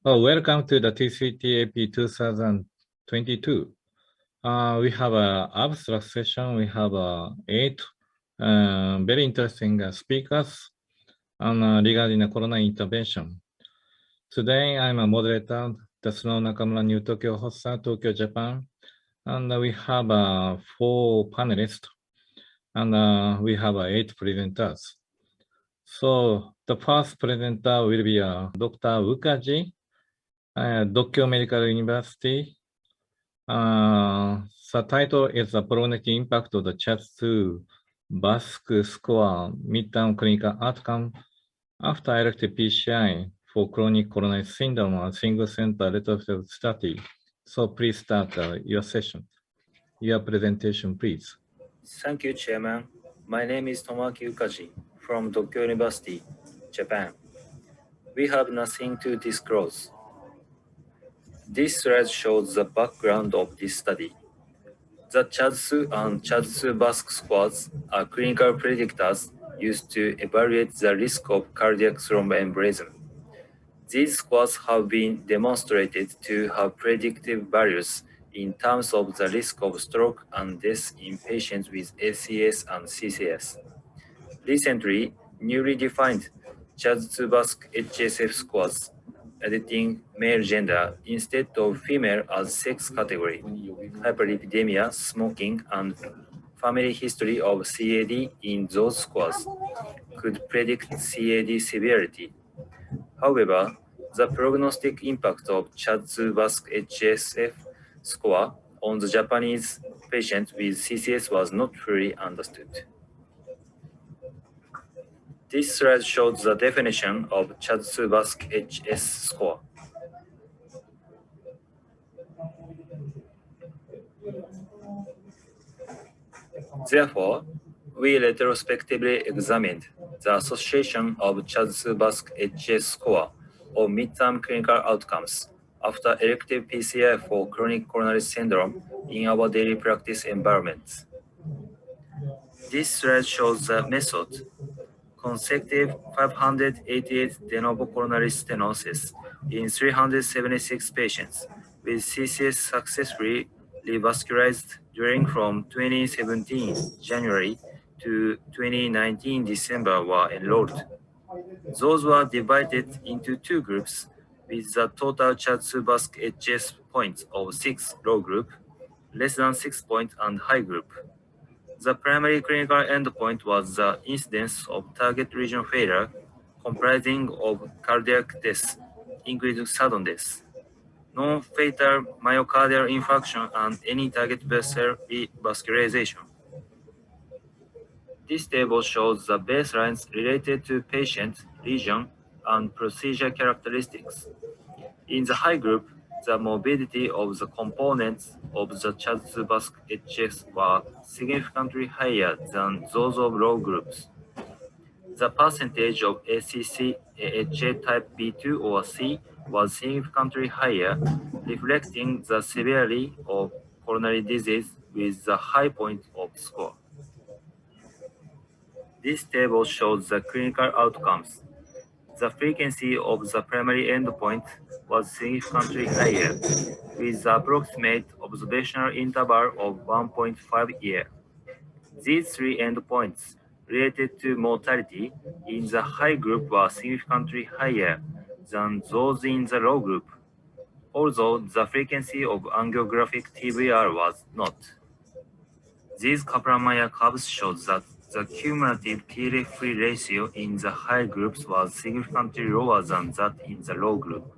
Welcome to the TCTAP 2022. We have an abstract session. We have 8 very interesting speakers regarding the coronary intervention. Today, I'm a moderator, Tatsuno Nakamura, New Tokyo Hossa, Tokyo, Japan. And we have 4 panelists. And we have 8 presenters. So the first presenter will be Dr. Ukaji, Tokyo Medical University. The title is the prognostic impact of the CHA2-BASC score midterm clinical outcome after elective PCI for chronic coronary syndrome and single center retrospective study. So please start your session. Your presentation, please. Thank you, Chairman. My name is Tomoaki Ukaji from Tokyo University, Japan. We have nothing to disclose. This slide shows the background of this study. The CHA2 and CHA2-BASC scores are clinical predictors used to evaluate the risk of cardiac thromboembolism. These scores have been demonstrated to have predictive values in terms of the risk of stroke and death in patients with ACS and CCS. Recently, newly defined CHA2-BASC HSF scores, editing male gender instead of female as sex category, hyperlipidemia, smoking, and family history of CAD in those scores could predict CAD severity. However, the prognostic impact of CHA2-BASC HSF score on the Japanese patients with CCS was not fully understood. This slide shows the definition of CHA2-BASC HS score. Therefore, we retrospectively examined the association of CHA2-BASC HS score on midterm clinical outcomes after elective PCI for chronic coronary syndrome in our daily practice environments. This slide shows the method. Consecutive 588 de novo coronary stenosis in 376 patients with CCS successfully revascularized during from 2017 January to 2019 December were enrolled. Those were divided into 2 groups with the total CHA2-BASC HS points of 6 low group, less than 6 point and high group. The primary clinical endpoint was the incidence of target region failure comprising of cardiac death, including sudden death, non-fatal myocardial infarction, and any target vessel revascularization. This table shows the baselines related to patient, region, and procedure characteristics. In the high group, the morbidity of the components of the CHA2-BASC HS were significantly higher than those of low groups. The percentage of ACC AHA type B2 or C was significantly higher, reflecting the severity of coronary disease with the high point of score. This table shows the clinical outcomes. The frequency of the primary endpoint was significantly higher, with the approximate observational interval of 1.5 years. These 3 endpoints related to mortality in the high group were significantly higher than those in the low group, although the frequency of angiographic TVR was not. These Kaplan-Meier curves show that the cumulative T-ref-free ratio in the high groups was significantly lower than that in the low group.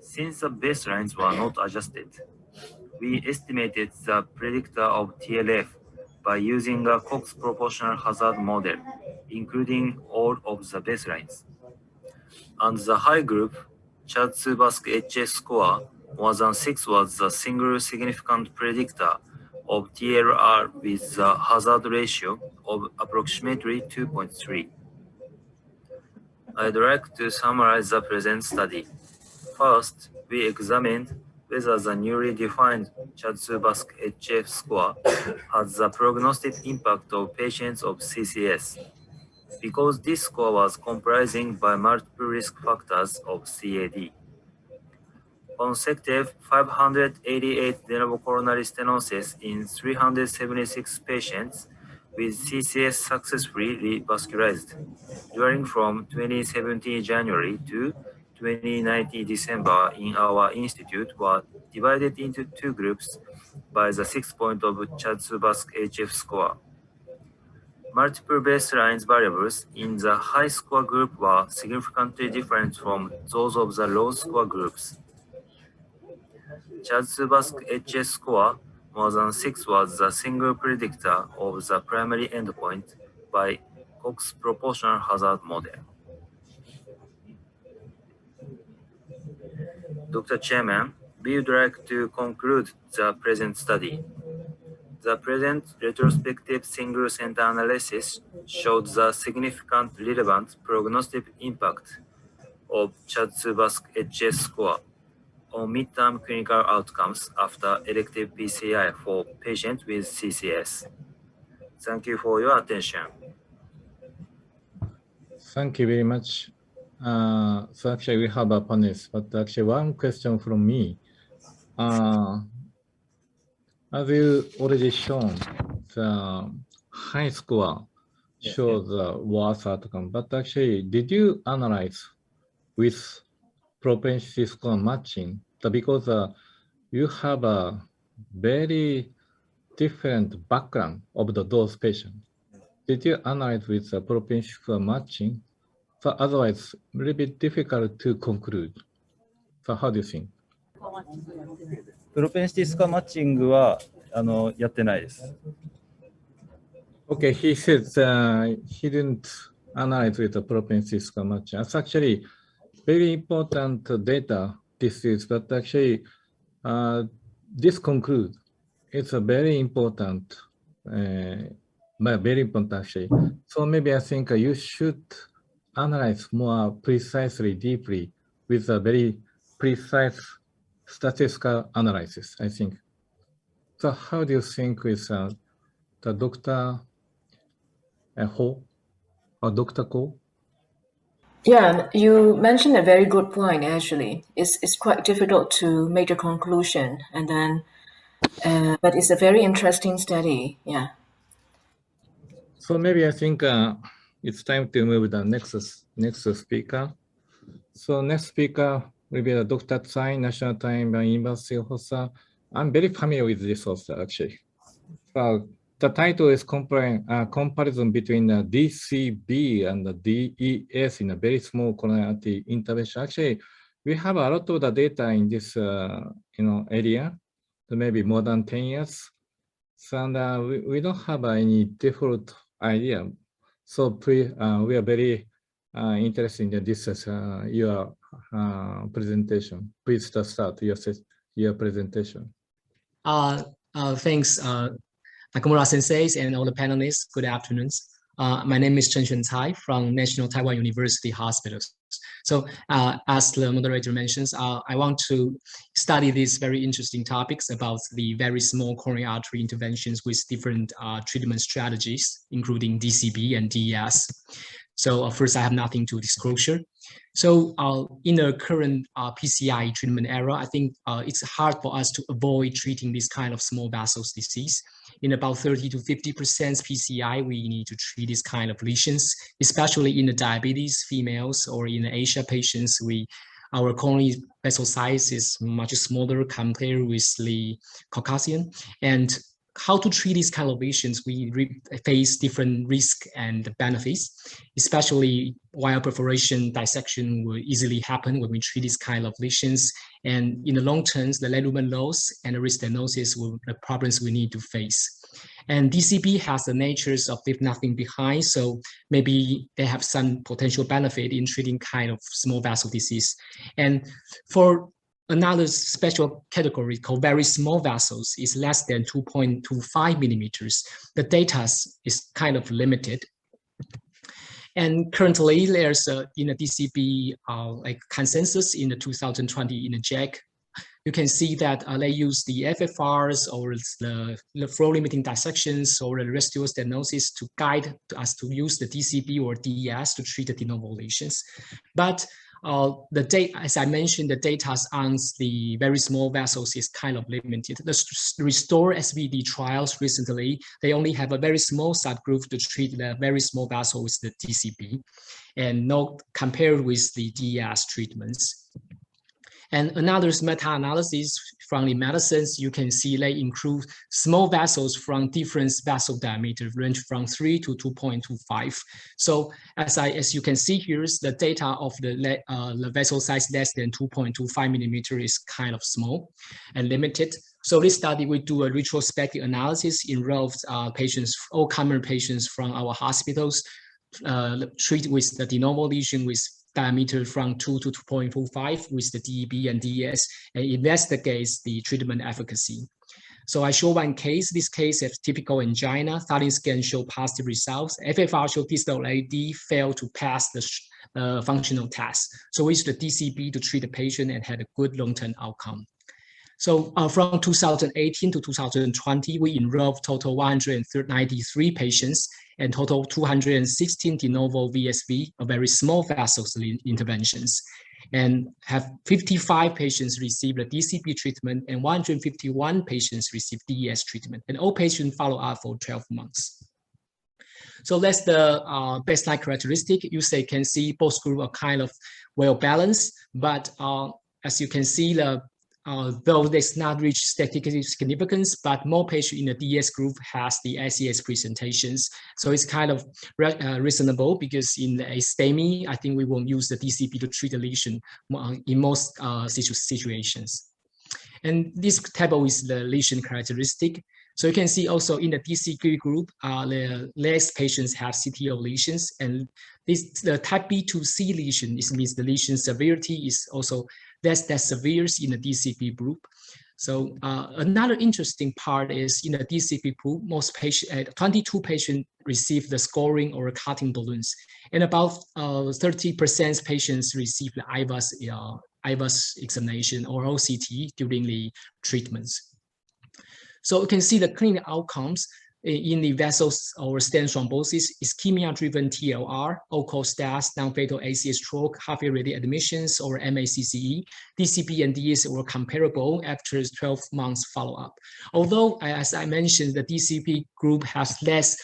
Since the baselines were not adjusted, we estimated the predictor of TLF by using a Cox proportional hazard model, including all of the baselines. And the high group, CHA2-BASC HS score more than 6 was the single significant predictor of TLR with a hazard ratio of approximately 2.3. I'd like to summarize the present study. First, we examined whether the newly defined CHA2-BASC HF score has the prognostic impact of patients of CCS, because this score was comprising by multiple risk factors of CAD. consecutive 588 de novo coronary stenosis in 376 patients with CCS successfully revascularized during from 2017 January to 2019 December in our institute were divided into two groups by the 6-point of Chad-Subasc HF score. Multiple baseline variables in the high score group were significantly different from those of the low score groups. Chad-Subasc HS score more than 6 was the single predictor of the primary endpoint by Cox proportional hazard model. Dr. Chairman, we would like to conclude the present study. The present retrospective single-center analysis showed the significant relevant prognostic impact of Chad-Subasc HS score on midterm clinical outcomes after elective PCI for patients with CCS. Thank you for your attention. Thank you very much. So actually we have a panelist, but actually one question from me. As you already shown, the high score shows the worse outcome, but actually did you analyze with propensity score matching? Because you have a very different background of those patients. Did you analyze with the propensity score matching? So otherwise, a little bit difficult to conclude. So how do you think? プロペンシティスコアマッチングはやってないです。Okay, he says he didn't analyze with the propensity score matching. That's actually very important data. This is, but actually, this concludes. It's a very important, very important actually. So maybe I think you should analyze more precisely, deeply, with a very precise statistical analysis, I think. So how do you think with the Dr. Ho or Dr. Ko? Yeah, you mentioned a very good point, actually. It's quite difficult to make a conclusion, and then, but it's a very interesting study, yeah. So maybe I think it's time to move to the next speaker. So next speaker will be Dr. Tsai, National Time University author. I'm very familiar with this author, actually. So the title is comparison between the DCB and the DES in a very small coronary artery intervention. Actually, we have a lot of the data in this area, so maybe more than 10 years. So and, we don't have any default idea. So we are very interested in this your presentation. Please start your presentation. Thanks, Nakamura Sensei and all the panelists. Good afternoon. My name is Chen Tsai from National Taiwan University Hospitals. So as the moderator mentions, I want to study these very interesting topics about the very small coronary artery interventions with different treatment strategies, including DCB and DES. So first, I have nothing to disclosure. So in the current PCI treatment era, I think it's hard for us to avoid treating this kind of small vessels disease. In about 30 to 50% PCI, we need to treat this kind of lesions, especially in the diabetes females or in the Asia patients. Our coronary vessel size is much smaller compared with the Caucasian. And how to treat these kind of lesions, we face different risks and benefits, especially while perforation dissection will easily happen when we treat these kind of lesions. And in the long term, the lumen loss and the risk stenosis will the problems we need to face. And DCB has the natures of leave nothing behind, so maybe they have some potential benefit in treating kind of small vessel disease. And for another special category called very small vessels is less than 2.25 millimeters. The data is kind of limited. And currently there's in the DCB like consensus in the 2020 in the JAC. You can see that they use the FFRs or the flow limiting dissections or the residual stenosis to guide us to use the DCB or DES to treat the de novo lesions. But the data, as I mentioned, the data on the very small vessels is kind of limited. The Restore SVD trials recently, they only have a very small subgroup to treat the very small vessel with the DCB, and not compared with the DES treatments. And another meta-analysis from the medicines, you can see they include small vessels from different vessel diameter, range from 3 to 2.25. So as you can see here, the data of the vessel size less than 2.25 millimeter is kind of small and limited. So this study, we do a retrospective analysis, involves patients, all common patients from our hospitals, treat with the de novo lesion with diameter from 2 to 2.45 with the DEB and DES, and investigates the treatment efficacy. So I show one case. This case is typical angina. Thallium scan show positive results. FFR show distal AD failed to pass the functional test. So we used the DCB to treat the patient and had a good long-term outcome. So from 2018 to 2020, we enrolled total 193 patients and total 216 de novo VSV, a very small vessels interventions, and have 55 patients receive the DCB treatment and 151 patients receive DES treatment, and all patients follow up for 12 months. So that's the baseline characteristic. You can see both groups are kind of well balanced, but as you can see, though it's not reached statistical significance, but more patients in the DS group has the SES presentations. So it's kind of reasonable, because in a STEMI, I think we won't use the DCB to treat the lesion in most situations. And this table is the lesion characteristic. So you can see also in the DCB group, the less patients have CTO lesions, and the type B2C lesion, this means the lesion severity is also less that severe in the DCB group. So another interesting part is in the DCB group, most patients, 22 patients receive the scoring or cutting balloons, and about 30% patients receive the IVAS examination or OCT during the treatments. So you can see the clinical outcomes in the vessels or stent thrombosis, ischemia-driven TLR, all-cause death, non-fatal ACS stroke, half-yearly admissions, or MACCE. DCB and DS were comparable after 12 months follow-up. Although, as I mentioned, the DCB group has less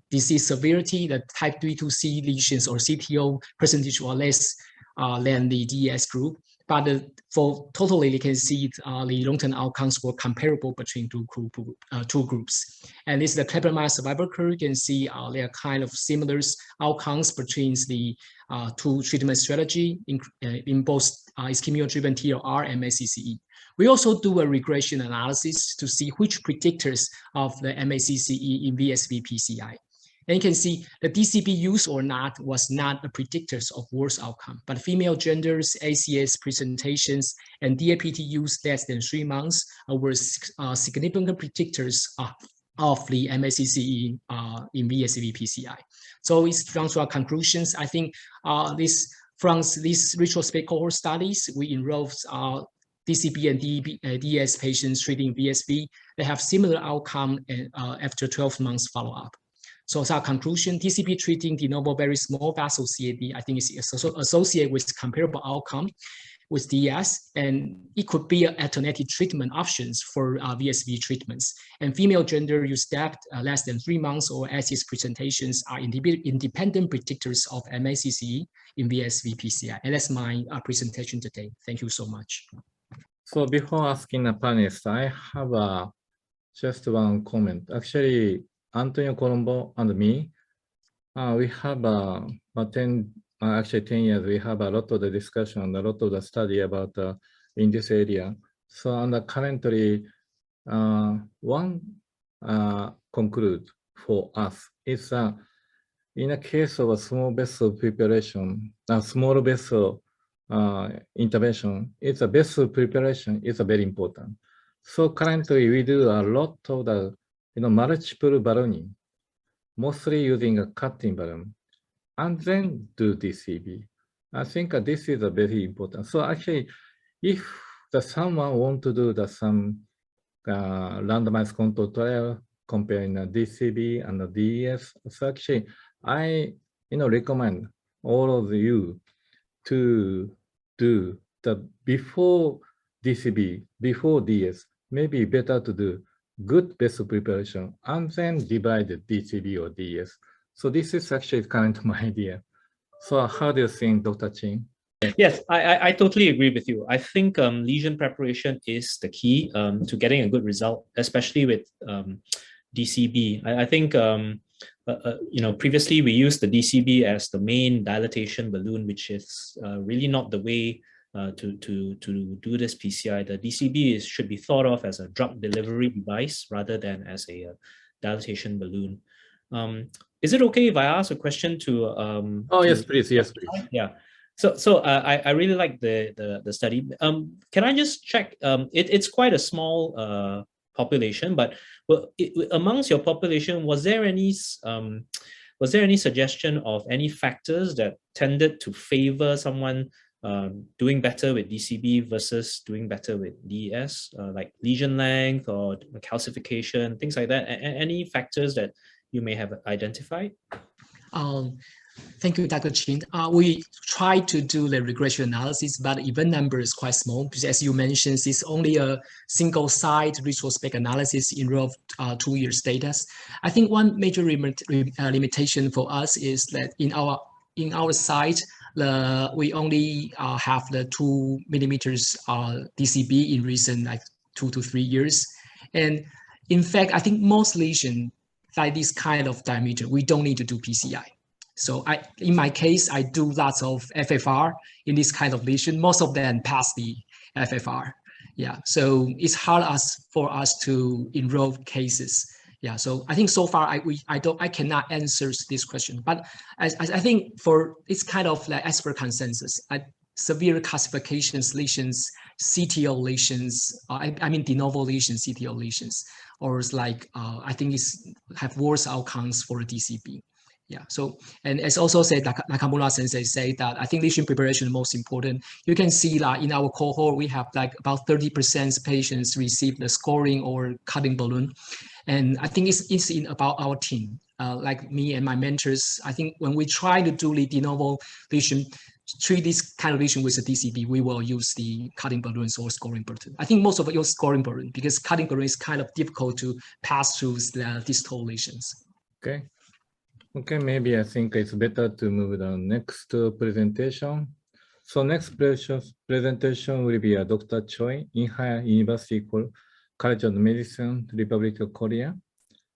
disease severity, the type B2C lesions or CTO percentage were less than the DS group. But for totally, you can see the long-term outcomes were comparable between two groups. And this is the Kaplan-Meier survival curve. You can see there are kind of similar outcomes between the two treatment strategy in both ischemia-driven TLR and MACCE. We also do a regression analysis to see which predictors of the MACCE in VSV PCI. And you can see the DCB use or not was not the predictors of worse outcome, but female genders, ACS presentations, and DAPT use less than 3 months were significant predictors of the MACCE in VSV PCI. So it's from our conclusions. I think from these retrospective cohort studies, we enrolled DCB and DS patients treating VSV. They have similar outcome after 12 months follow-up. So as our conclusion, DCB treating de novo very small vessel CAD, I think is associated with comparable outcome with DS, and it could be alternative treatment options for VSV treatments. And female gender use depth less than 3 months or ACS presentations are independent predictors of MACCE in VSV PCI. And that's my presentation today. Thank you so much. So before asking the panelists, I have just one comment. Actually, Antonio Colombo and me, we have actually 10 years, we have a lot of the discussion, a lot of the study about in this area. So and currently, one conclude for us is in a case of a small vessel preparation, a small vessel intervention, it's a vessel preparation is very important. So currently we do a lot of the multiple ballooning, mostly using a cutting balloon, and then do DCB. I think this is a very important. So actually, if someone want to do some randomized control trial comparing the DCB and the DES, so actually I recommend all of you to do the before DCB, before DS, maybe better to do good best preparation and then divide the DCB or DS. So this is actually kind of my idea. So how do you think, Dr. Chin? Yes, I totally agree with you. I think lesion preparation is the key to getting a good result, especially with DCB. I think previously we used the DCB as the main dilatation balloon, which is really not the way to do this PCI. The DCB should be thought of as a drug delivery device rather than as a dilatation balloon. Is it okay if I ask a question to? Yes, please. Yes, please. Yeah. So I really like the study. Can I just check? It's quite a small population, but amongst your population, was there any suggestion of any factors that tended to favor someone doing better with DCB versus doing better with DES, like lesion length or calcification, things like that? Any factors that you may have identified? Thank you, Dr. Chin. We tried to do the regression analysis, but the event number is quite small because, as you mentioned, it's only a single site retrospective analysis enrolled 2 years data. I think one major limitation for us is that in our site, we only have the 2 millimeters DCB in recent 2 to 3 years, and in fact, I think most lesions like this kind of diameter, we don't need to do PCI. So in my case, I do lots of FFR in this kind of lesion. Most of them pass the FFR. Yeah, so it's hard for us to enroll cases. Yeah, so I think so far I cannot answer this question. But I think for it's kind of like as per consensus, severe calcifications lesions, CTO lesions, I mean de novo lesions, CTO lesions, or it's like I think have worse outcomes for DCB. Yeah, so, and as also said, Nakamura sensei say that I think lesion preparation is most important. You can see that in our cohort, we have like about 30% patients receive the scoring or cutting balloon. And I think it's in about our team, like me and my mentors. I think when we try to do the de novo lesion, treat this kind of lesion with a DCB, we will use the cutting balloons or scoring balloon. I think most of it use scoring balloon because cutting balloon is kind of difficult to pass through the distal lesions. Okay. Okay, maybe I think it's better to move to the next presentation. So next presentation will be Dr. Choi, Inha University College of Medicine, Republic of Korea.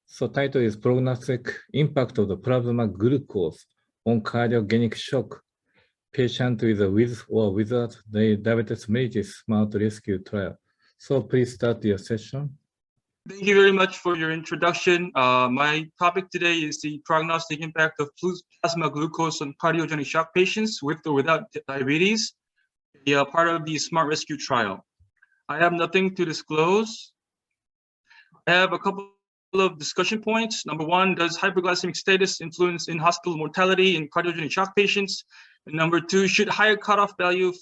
So title is Prognostic Impact of the Plasma Glucose on Cardiogenic Shock, Patient with or without the diabetes mellitus smart rescue trial. So please start your session. Thank you very much for your introduction. My topic today is the prognostic impact of plasma glucose on cardiogenic shock patients with or without diabetes, part of the SMART Rescue trial. I have nothing to disclose. I have a couple of discussion points. Number one, does hyperglycemic status influence in hospital mortality in cardiogenic shock patients? And number two, should higher cutoff value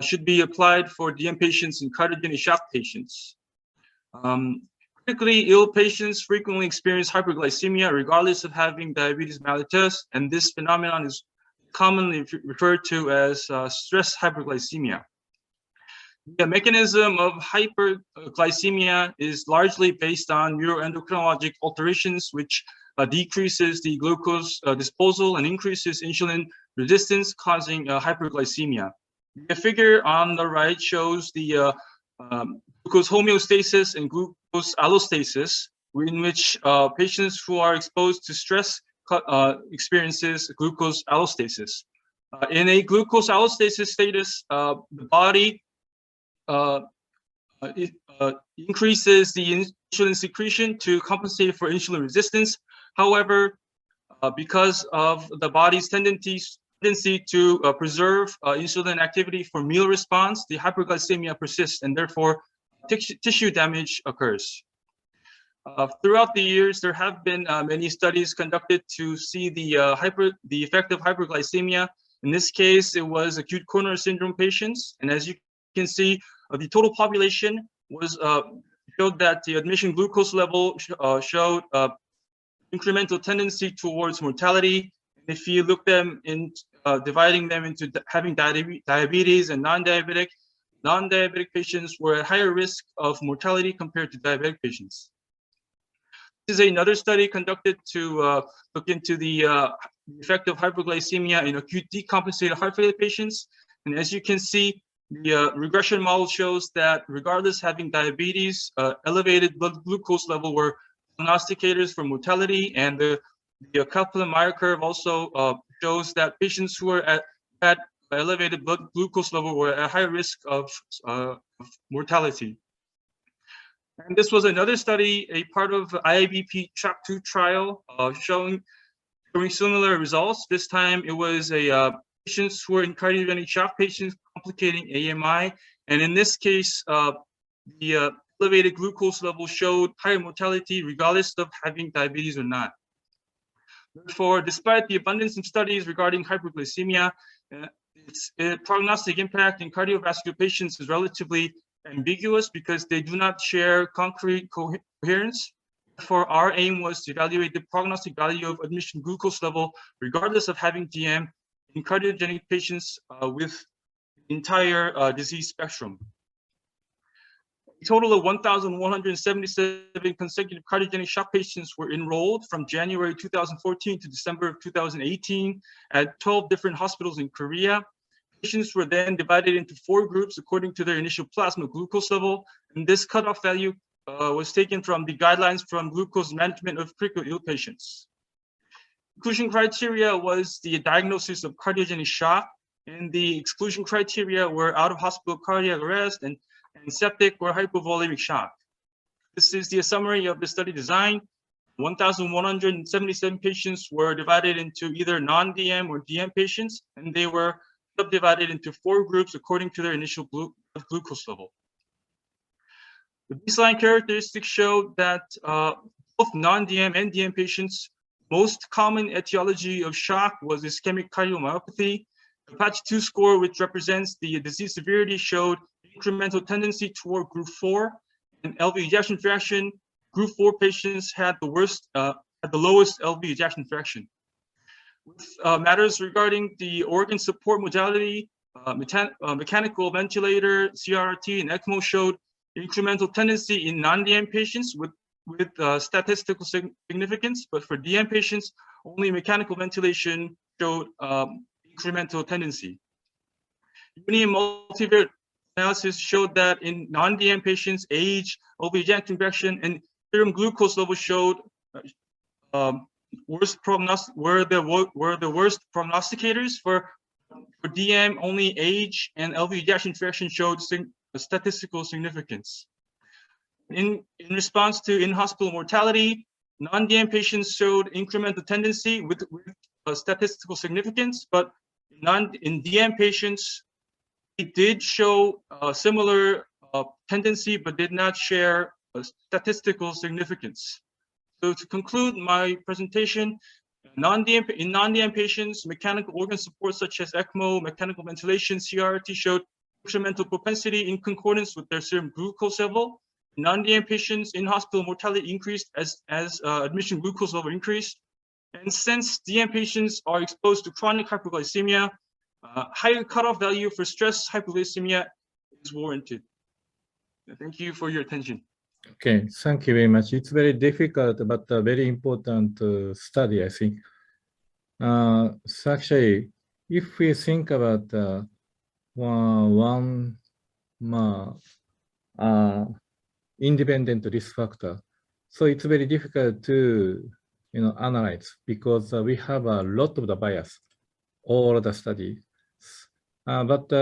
should be applied for DM patients and cardiogenic shock patients? Critically ill patients frequently experience hyperglycemia regardless of having diabetes mellitus, and this phenomenon is commonly referred to as stress hyperglycemia. The mechanism of hyperglycemia is largely based on neuroendocrinologic alterations, which decreases the glucose disposal and increases insulin resistance, causing hyperglycemia. The figure on the right shows the glucose homeostasis and glucose allostasis, in which patients who are exposed to stress experiences glucose allostasis. In a glucose allostasis status, the body increases the insulin secretion to compensate for insulin resistance. However, because of the body's tendency to preserve insulin activity for meal response, the hyperglycemia persists, and therefore tissue damage occurs. Throughout the years, there have been many studies conducted to see the effect of hyperglycemia. In this case, it was acute coronary syndrome patients, and as you can see, the total population showed that the admission glucose level showed incremental tendency towards mortality. If you look them in dividing them into having diabetes and non-diabetic patients were at higher risk of mortality compared to diabetic patients. This is another study conducted to look into the effect of hyperglycemia in acute decompensated heart failure patients. And as you can see, the regression model shows that regardless having diabetes, elevated blood glucose level were prognosticators for mortality, and the Kaplan-Meier curve also shows that patients who were at elevated blood glucose level were at high risk of mortality. And this was another study, a part of IABP Track 2 trial, showing similar results. This time it was patients who were in cardiogenic shock patients complicating AMI. And in this case, the elevated glucose level showed higher mortality regardless of having diabetes or not. Therefore, despite the abundance of studies regarding hyperglycemia, its prognostic impact in cardiovascular patients is relatively ambiguous because they do not share concrete coherence. Therefore, our aim was to evaluate the prognostic value of admission glucose level regardless of having DM in cardiogenic patients with the entire disease spectrum. A total of 1,177 consecutive cardiogenic shock patients were enrolled from January 2014 to December of 2018 at 12 different hospitals in Korea. Patients were then divided into 4 groups according to their initial plasma glucose level, and this cutoff value was taken from the guidelines from glucose management of critically ill patients. Inclusion criteria was the diagnosis of cardiogenic shock, and the exclusion criteria were out-of-hospital cardiac arrest and septic or hypovolemic shock. This is the summary of the study design. 1,177 patients were divided into either non-DM or DM patients, and they were subdivided into 4 groups according to their initial glucose level. The baseline characteristics showed that both non-DM and DM patients, most common etiology of shock was ischemic cardiomyopathy. The Apache 2 score, which represents the disease severity, showed incremental tendency toward group 4, and LV ejection fraction. Group 4 patients had the lowest LV ejection fraction. With matters regarding the organ support modality, mechanical ventilator, CRRT, and ECMO showed incremental tendency in non-DM patients with statistical significance, but for DM patients, only mechanical ventilation showed incremental tendency. Union multivariate analysis showed that in non-DM patients, age, LV ejection fraction, and serum glucose level showed were the worst prognosticators. For DM, only age and LV ejection fraction showed statistical significance. In response to in-hospital mortality, non-DM patients showed incremental tendency with statistical significance, but in DM patients, it did show similar tendency, but did not share statistical significance. So to conclude my presentation, in non-DM patients, mechanical organ support such as ECMO, mechanical ventilation, CRRT showed incremental propensity in concordance with their serum glucose level. Non-DM patients, in-hospital mortality increased as admission glucose level increased. And since DM patients are exposed to chronic hyperglycemia, higher cutoff value for stress hypoglycemia is warranted. Thank you for your attention. Okay, thank you very much. It's very difficult, but a very important study, I think. So actually, if we think about one independent risk factor, so it's very difficult to analyze because we have a lot of the bias, all the studies. But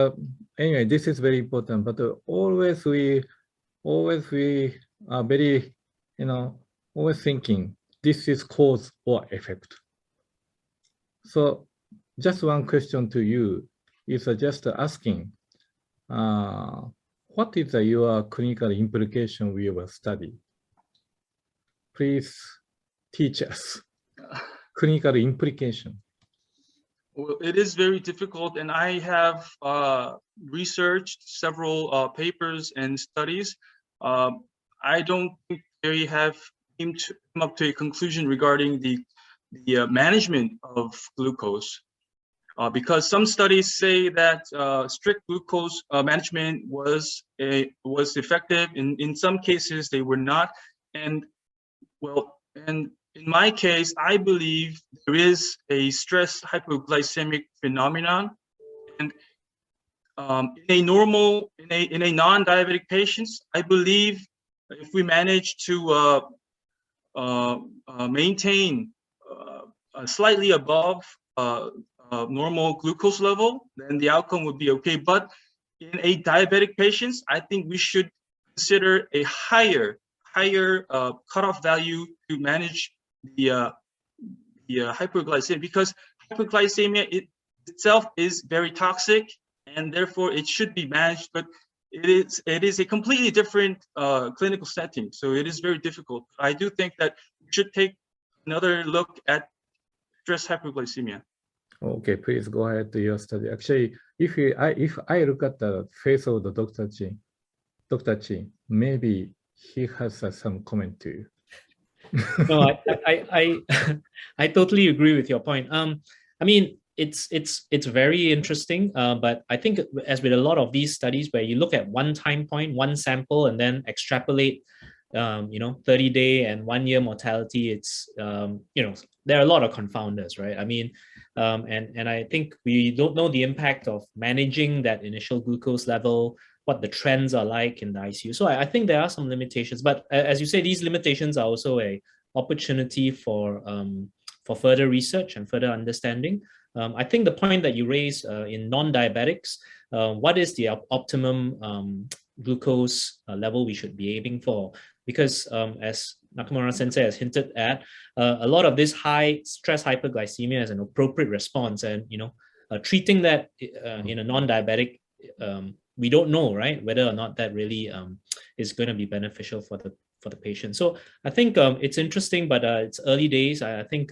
anyway, this is very important. But always we are very, always thinking this is cause or effect. So just one question to you is just asking, what is your clinical implication with your study? Please teach us clinical implication. Well, it is very difficult, and I have researched several papers and studies. I don't think they have come up to a conclusion regarding the the management of glucose, because some studies say that strict glucose management was effective. In some cases, they were not. And well, and in my case, I believe there is a stress hypoglycemic phenomenon, and in a non-diabetic patients, I believe if we manage to maintain slightly above normal glucose level, then the outcome would be okay. But in a diabetic patients, I think we should consider a higher cutoff value to manage the hyperglycemia, because hyperglycemia itself is very toxic, and therefore it should be managed. But it is a completely different clinical setting, so it is very difficult. I do think that we should take another look at stress hyperglycemia. Okay, please go ahead to your study. Actually, if I look at the face of the Dr. Chi, maybe he has some comment to you. No, I totally agree with your point. I mean, it's very interesting, but I think as with a lot of these studies where you look at one time point, one sample, and then extrapolate, 30-day and 1-year mortality, it's there are a lot of confounders, right? I mean, and I think we don't know the impact of managing that initial glucose level, what the trends are like in the ICU. So I think there are some limitations, but as you say, these limitations are also a opportunity for further research and further understanding. I think the point that you raised in non-diabetics, what is the optimum glucose level we should be aiming for? Because as Nakamura Sensei has hinted at, a lot of this high stress hyperglycemia is an appropriate response, and treating that in a non-diabetic, we don't know, right, whether or not that really is going to be beneficial for the patient. So I think it's interesting, but it's early days. I think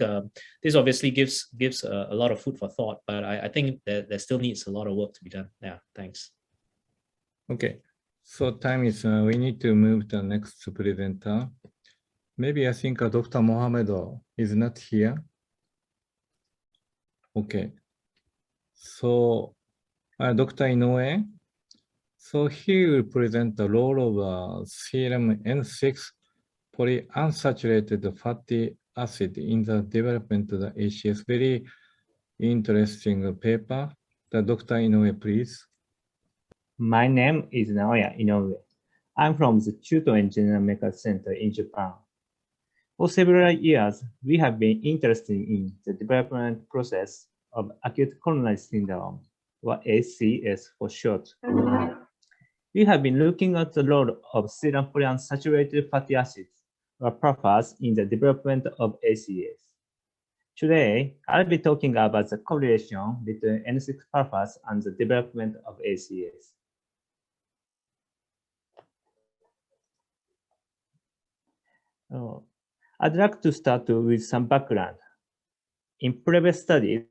this obviously gives a lot of food for thought, but I think that there still needs a lot of work to be done. Yeah, thanks. Okay, so time is, we need to move to the next presenter. Maybe I think Dr. Mohammed is not here. Okay, so Dr. Inoue, so he will present the role of serum N6 polyunsaturated fatty acid in the development of the ACS. Very interesting paper. Dr. Inoue, please. My name is Naoya Inoue. I'm from the Chuto Engineering Medical Center in Japan. For several years, we have been interested in the development process of acute coronary syndrome, or ACS for short. We have been looking at the role of serum polyunsaturated fatty acids, or PAFAs, in the development of ACS. Today, I'll be talking about the correlation between N6 PAFAs and the development of ACS. I'd like to start with some background. In previous studies,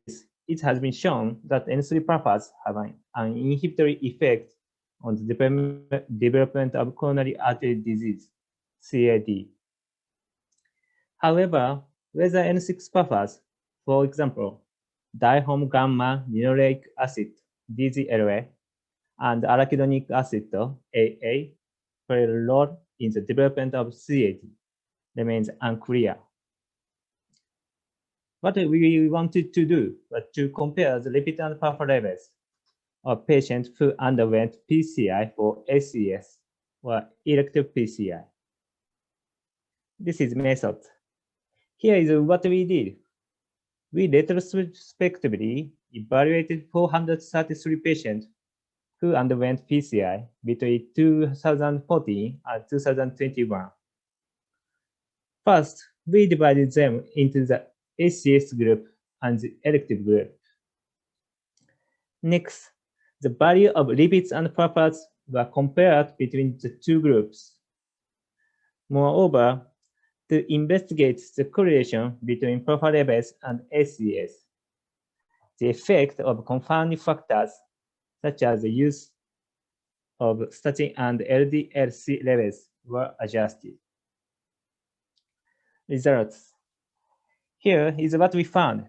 it has been shown that N3 PAFAs have an inhibitory effect on the development of coronary artery disease, CAD. However, whether N6 PAFAs, for example, dihome gamma linoleic acid, DGLA, and arachidonic acid, AA, play a role in the development of CAD remains unclear. What we wanted to do was to compare the lipid and PAFA levels of patients who underwent PCI for ACS or elective PCI. This is method. Here is what we did. We retrospectively evaluated 433 patients who underwent PCI between 2014 and 2021. First, we divided them into the ACS group and the elective group. Next, the value of lipids and PAFAs were compared between the two groups. Moreover, to investigate the correlation between PAFA levels and ACS, the effect of confounding factors such as the use of statin and LDL-C levels were adjusted. Results. Here is what we found.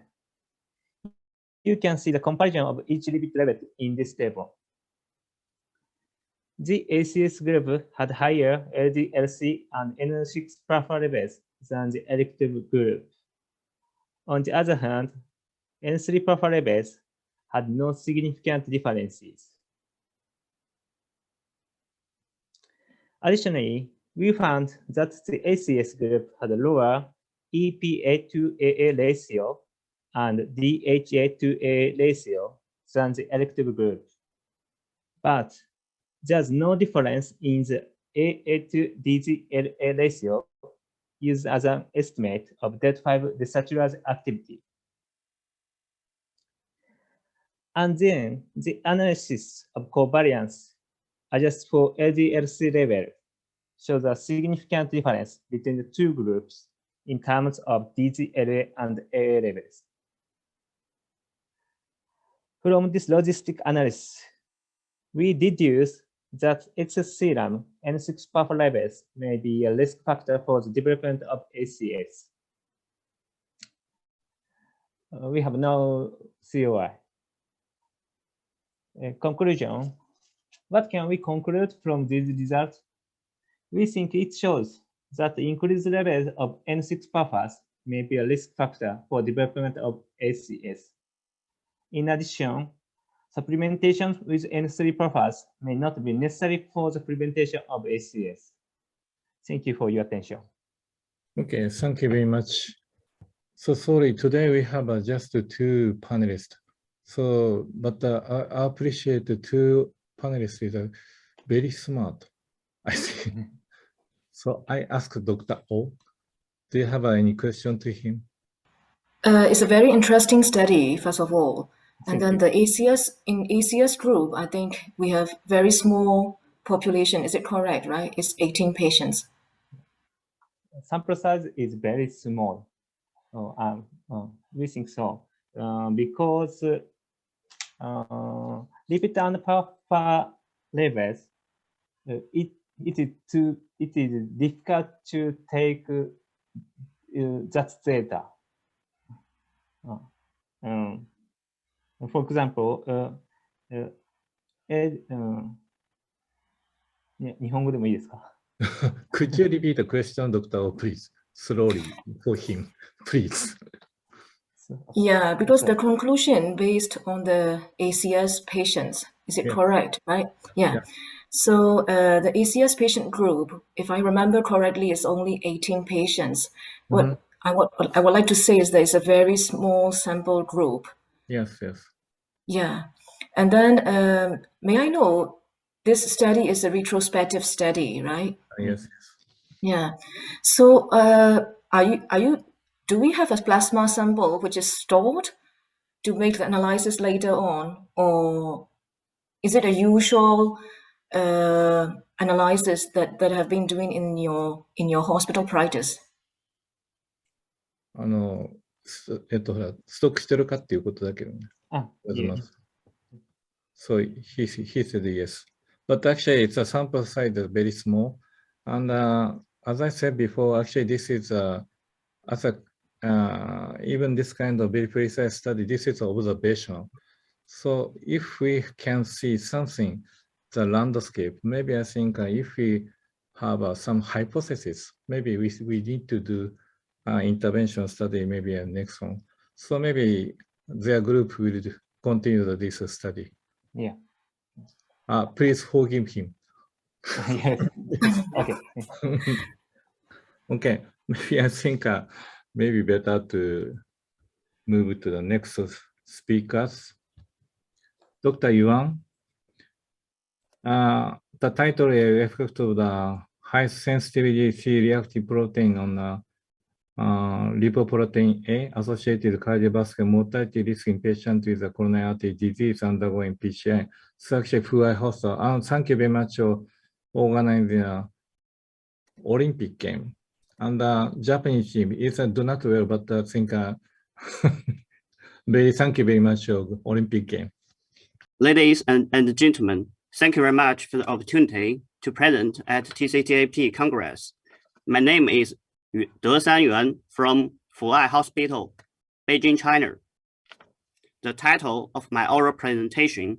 You can see the comparison of each lipid level in this table. The ACS group had higher LDL-C and N6 puffer levels than the elective group. On the other hand, N3 puffer levels had no significant differences. Additionally, we found that the ACS group had a lower EPA to AA ratio and DHA to AA ratio than the elective group. But there's no difference in the AA to DGLA ratio used as an estimate of DET5 desaturase activity. And then the analysis of covariance adjusted for LDL-C level shows a significant difference between the two groups in terms of DGLA and AA levels. From this logistic analysis, we deduce that excess serum N6 puffer levels may be a risk factor for the development of ACS. We have no COI. Conclusion. What can we conclude from these results? We think it shows that the increased levels of N6 buffers may be a risk factor for development of ACS. In addition, supplementation with N3 buffers may not be necessary for the prevention of ACS. Thank you for your attention. Okay, thank you very much. So sorry, today we have just two panelists. So, but I appreciate the two panelists is very smart, I think. So I asked Dr. O, do you have any question to him? It's a very interesting study, first of all. And then Thank the ACS, in ACS group, I think we have very small population. Is it correct, right? It's 18 patients. Sample size is very small. We think so. Because lipid and puffer levels, it is difficult to take that data. For example, 日本語でもいいですか? Could you repeat the question, Dr. O, please? Slowly for him, please. Yeah, because the conclusion based on the ACS patients, is it correct, right? Yeah. So the ACS patient group, if I remember correctly, is only 18 patients. What I would like to say is that it's a very small sample group. Yes, yes. Yeah. And then may I know, this study is a retrospective study, right? Yes, yes. Yeah. So do we have a plasma sample which is stored to make the analysis later on, or is it a usual analysis that have been doing in your hospital practice? ストックしてるかっていうことだけどね。Yes. So he said yes. But actually, it's a sample size that's very small. And as I said before, actually, this is even this kind of very precise study, this is observational. So if we can see something, the landscape, maybe I think if we have some hypothesis, maybe we need to do intervention study, maybe a next one. So maybe their group will continue this study. Yeah. Please forgive him. Yes. Okay. Okay. Maybe I think maybe better to move to the next speakers. Dr. Yuan, the title is effect of the high sensitivity C-reactive protein on lipoprotein A associated cardiovascular mortality risk in patients with a coronary artery disease undergoing PCI. So actually, who I host, thank you very much for organizing the Olympic game. And the Japanese team is do not well, but I think thank you very much for Olympic game. Ladies and gentlemen, thank you very much for the opportunity to present at TCTAP Congress. My name is Desan Yuan from Fuai Hospital, Beijing, China. The title of my oral presentation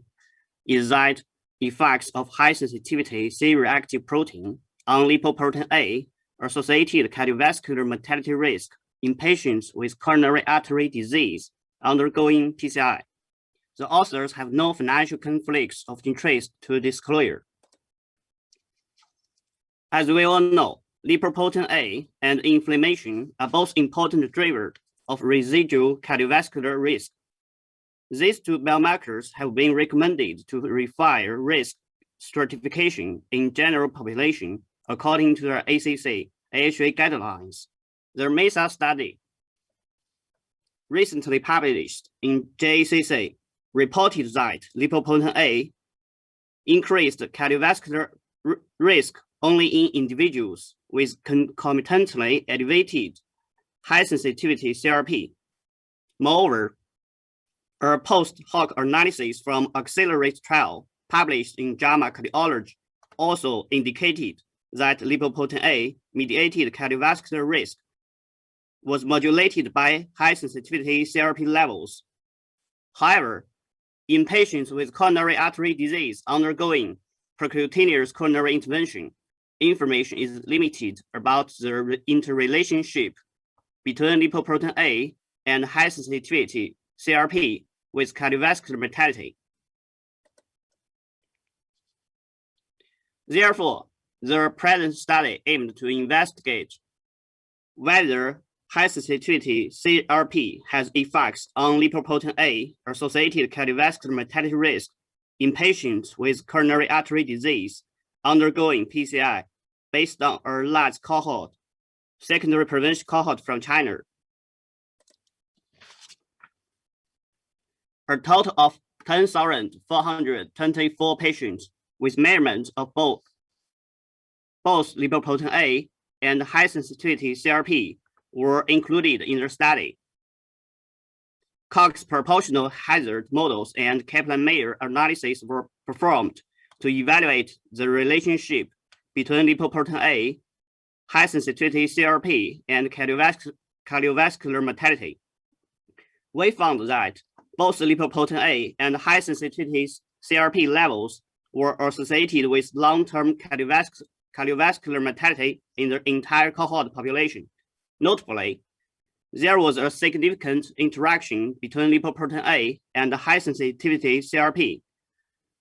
is that effects of high sensitivity C-reactive protein on lipoprotein A associated cardiovascular mortality risk in patients with coronary artery disease undergoing PCI. The authors have no financial conflicts of interest to disclose. As we all know, lipoprotein A and inflammation are both important drivers of residual cardiovascular risk. These two biomarkers have been recommended to refine risk stratification in general population according to the ACC AHA guidelines. The MESA study, recently published in JACC, reported that lipoprotein A increased cardiovascular risk only in individuals with concomitantly elevated high-sensitivity CRP. Moreover, a post-hoc analysis from Accelerate trial published in JAMA Cardiology also indicated that lipoprotein A mediated cardiovascular risk was modulated by high-sensitivity CRP levels. However, in patients with coronary artery disease undergoing percutaneous coronary intervention, information is limited about the interrelationship between lipoprotein A and high-sensitivity CRP with cardiovascular mortality. Therefore, the present study aimed to investigate whether high-sensitivity CRP has effects on lipoprotein A associated cardiovascular mortality risk in patients with coronary artery disease undergoing PCI based on a large cohort, secondary prevention cohort from China. A total of 10,424 patients with measurement of both lipoprotein A and high-sensitivity CRP were included in the study. Cox proportional hazard models and Kaplan-Meier analysis were performed to evaluate the relationship between lipoprotein A, high-sensitivity CRP, and cardiovascular mortality. We found that both lipoprotein A and high-sensitivity CRP levels were associated with long-term cardiovascular mortality in the entire cohort population. Notably, there was a significant interaction between lipoprotein A and high-sensitivity CRP.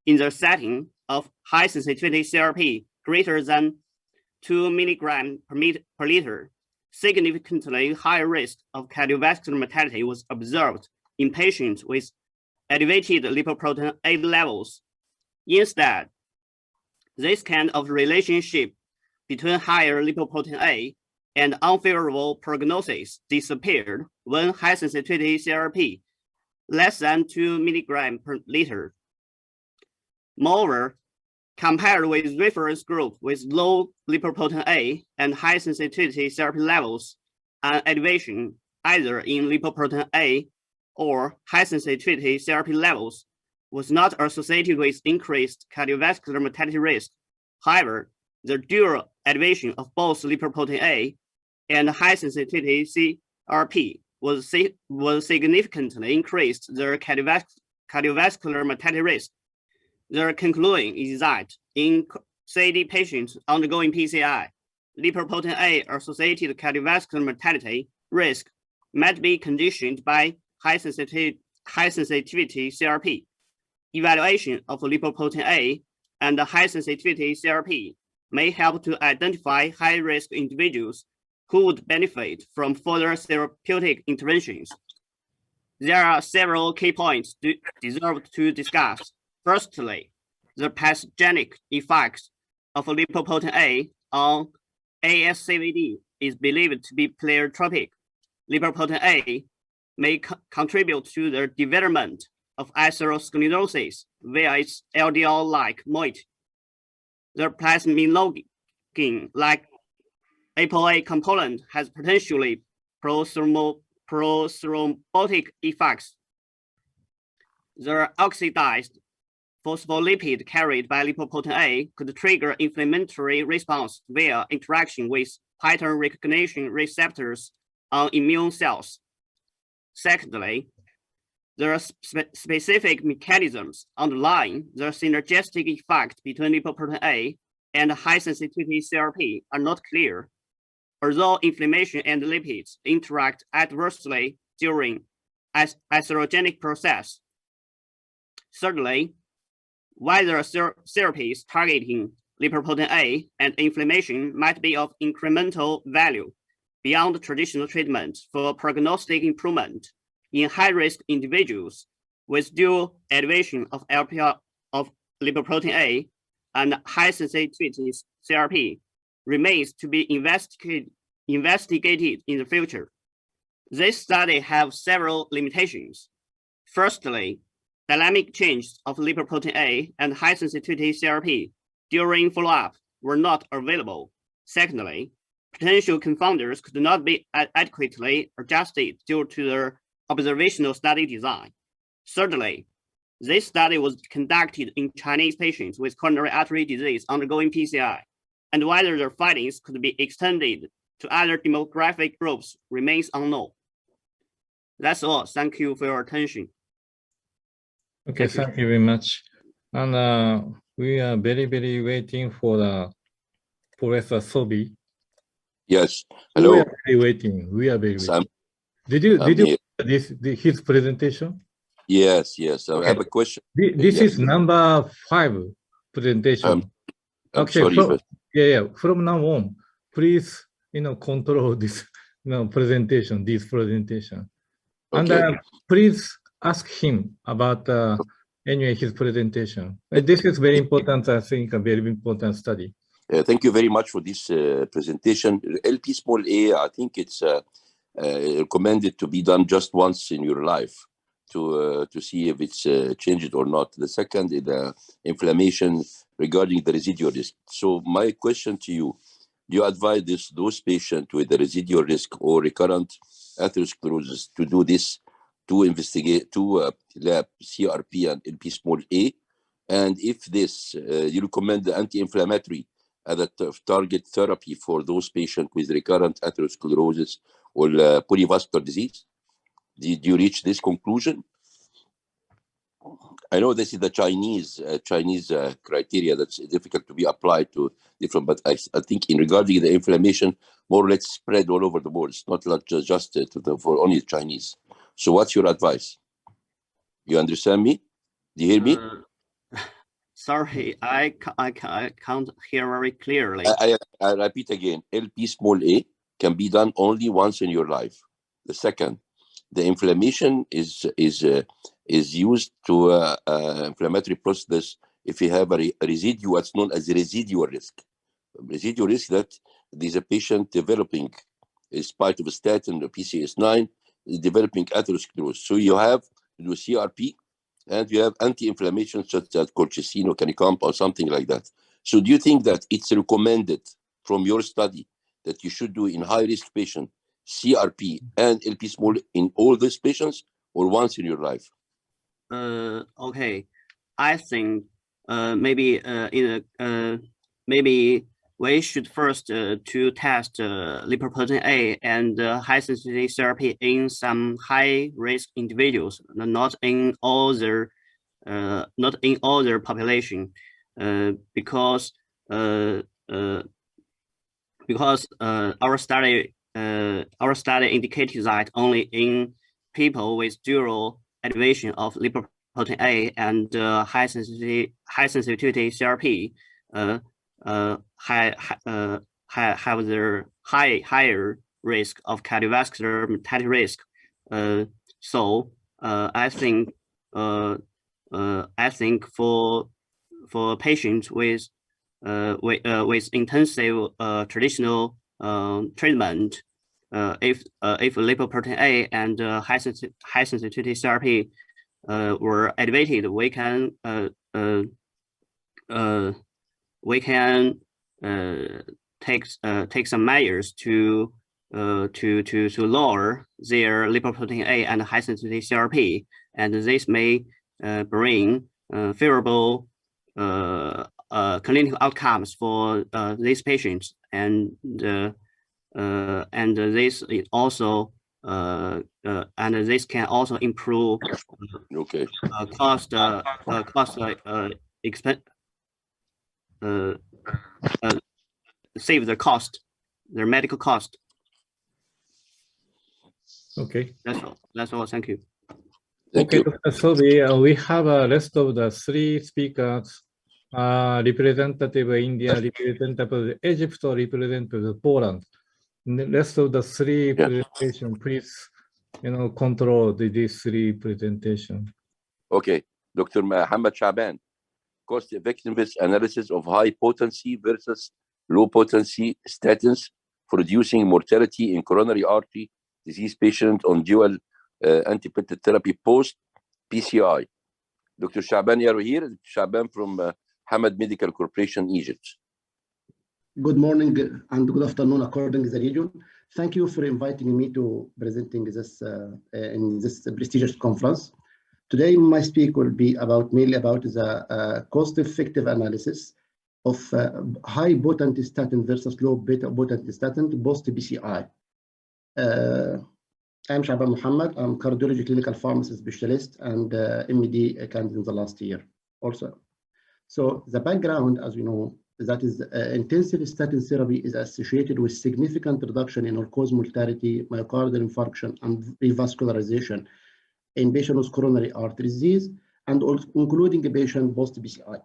In the setting of high-sensitivity CRP greater than 2 milligrams per liter, significantly higher risk of cardiovascular mortality was observed in patients with elevated lipoprotein A levels. Instead, this kind of relationship between higher lipoprotein A and unfavorable prognosis disappeared when high-sensitivity CRP less than 2 milligrams per liter. Moreover, compared with reference group with low lipoprotein A and high-sensitivity CRP levels, an elevation either in lipoprotein A or high-sensitivity CRP levels was not associated with increased cardiovascular mortality risk. However, the dual elevation of both lipoprotein A and high-sensitivity CRP was significantly increased their cardiovascular mortality risk. The conclusion is that in CD patients undergoing PCI, lipoprotein A associated cardiovascular mortality risk might be conditioned by high-sensitivity CRP. Evaluation of lipoprotein A and high-sensitivity CRP may help to identify high-risk individuals who would benefit from further therapeutic interventions. There are several key points deserved to discuss. Firstly, the pathogenic effects of lipoprotein A on ASCVD is believed to be pleiotropic. Lipoprotein A may contribute to the development of atherosclerosis via its LDL-like moiety. The plasminogen-like ApoA component has potentially prothrombotic effects. The oxidized phospholipid carried by lipoprotein A could trigger inflammatory response via interaction with pattern recognition receptors on immune cells. Secondly, there are specific mechanisms underlying the synergistic effect between lipoprotein A and high sensitivity CRP are not clear, although inflammation and lipids interact adversely during atherogenic process. Thirdly, whether therapies targeting lipoprotein A and inflammation might be of incremental value beyond traditional treatment for prognostic improvement in high-risk individuals with dual elevation of LPR of lipoprotein A and high sensitivity CRP remains to be investigated in the future. This study has several limitations. Firstly, dynamic changes of lipoprotein A and high sensitivity CRP during follow-up were not available. Secondly, potential confounders could not be adequately adjusted due to their observational study design. Thirdly, this study was conducted in Chinese patients with coronary artery disease undergoing PCI, and whether their findings could be extended to other demographic groups remains unknown. That's all. Thank you for your attention. Okay, thank you very much. And we are very waiting for the Professor Sobi. Yes. Hello. We are very waiting. Did you his presentation? Yes. Okay. I have a question. This is number 5 presentation. I'm sorry, from now on, please control this presentation. Okay. And please ask him about his presentation. This is very important. I think a very important study. Thank you very much for this presentation. LP small a, I think it's recommended to be done just once in your life to see if it's changed or not. The second is the inflammation regarding the residual risk. So my question to you, do you advise those patients with the residual risk or recurrent atherosclerosis to do this, to investigate, to lab CRP and LP small a? And if this, you recommend the anti-inflammatory as a target therapy for those patients with recurrent atherosclerosis or polyvascular disease? Did you reach this conclusion? I know this is the Chinese criteria that's difficult to be applied to different, but I think in regarding the inflammation, more or less spread all over the world. It's not just for only Chinese. So what's your advice? You understand me? Do you hear me? Sorry, I can't hear very clearly. I repeat again, LP small a can be done only once in your life. The second, the inflammation is used to inflammatory process if you have a residue, what's known as residual risk. Residual risk that there's a patient developing, in spite of a statin or PCS9, developing atherosclerosis. So you have to do CRP, and you have anti-inflammation such as colchicine or canicamp or something like that. So do you think that it's recommended from your study that you should do in high-risk patients CRP and LP small in all these patients or once in your life? Okay, I think maybe maybe we should first to test lipoprotein A and high sensitivity therapy in some high risk individuals, not in all their population, because our study indicated that only in people with dual elevation of lipoprotein A and high sensitivity CRP have their higher risk of cardiovascular mortality risk. So I think for patients with intensive traditional treatment, if lipoprotein A and high sensitivity CRP were elevated, we can take some measures to lower their lipoprotein A and high sensitivity CRP, and this may bring favorable clinical outcomes for these patients. And and this is also and this can also improve save the cost, their medical cost. Okay. That's all. Thank you. Okay, Dr. Sobi, we have a list of the 3 speakers, representative India, representative Egypt, or representative Poland. The rest of the 3 presentation, please, control these 3 presentation. Okay, Dr. Muhammad Shaban, cost effectiveness analysis of high potency versus low potency statins for reducing mortality in coronary artery disease patient on dual antiplatelet therapy post PCI. Dr. Shaban, are you here? Shaban from Hamad Medical Corporation, Egypt. Good morning and good afternoon according to the region. Thank you for inviting me to presenting this in this prestigious conference. Today, my speak will be mainly about the cost-effective analysis of high potent statin versus low beta potent statin post PCI. I'm Shaban Muhammad. I'm cardiology clinical pharmacy specialist and MD candidate in the last year also. So the background, as we know, that is intensive statin therapy is associated with significant reduction in all-cause mortality, myocardial infarction, and revascularization in patients with coronary artery disease, and also including a patient post-PCI.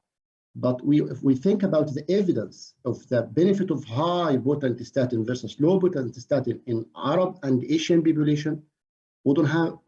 But if we think about the evidence of the benefit of high potent statin versus low potent statin in Arab and Asian population, we don't have,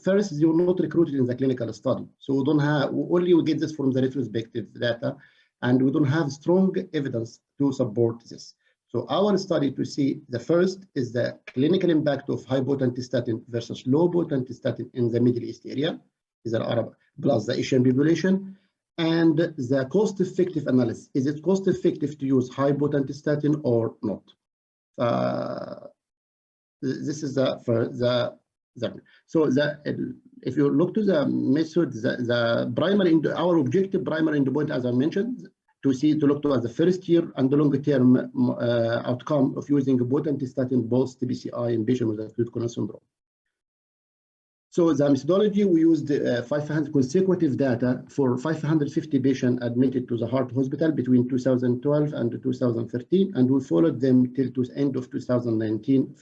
first, they were not recruited in the clinical study. So we don't have, we get this from the retrospective data, and we don't have strong evidence to support this. So our study to see the first is the clinical impact of high potent statin versus low potent statin in the Middle East area, is the Arab plus the Asian population, and the cost-effective analysis. Is it cost-effective to use high potent statin or not? This is if you look to the method, the primary, our objective primary endpoint, as I mentioned, to look to as the first year and the longer term outcome of using a potent statin post PCI in patients with acute coronary syndrome. So the methodology, we used 500 consecutive data for 550 patients admitted to the heart hospital between 2012 and 2013, and we followed them till to the end of 2019.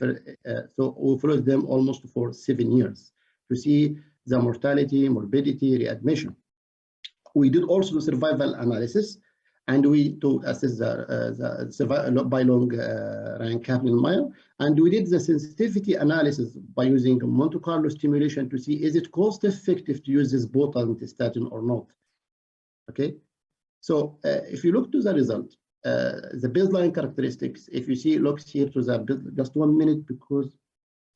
So we followed them almost for 7 years to see the mortality, morbidity, readmission. We did also the survival analysis, and we to assess the survival by long rank Kaplan-Meier, and we did the sensitivity analysis by using Monte Carlo stimulation to see is it cost effective to use this potent statin or not. Okay, so if you look to the result, the baseline characteristics, if you see, look here to the just 1 minute because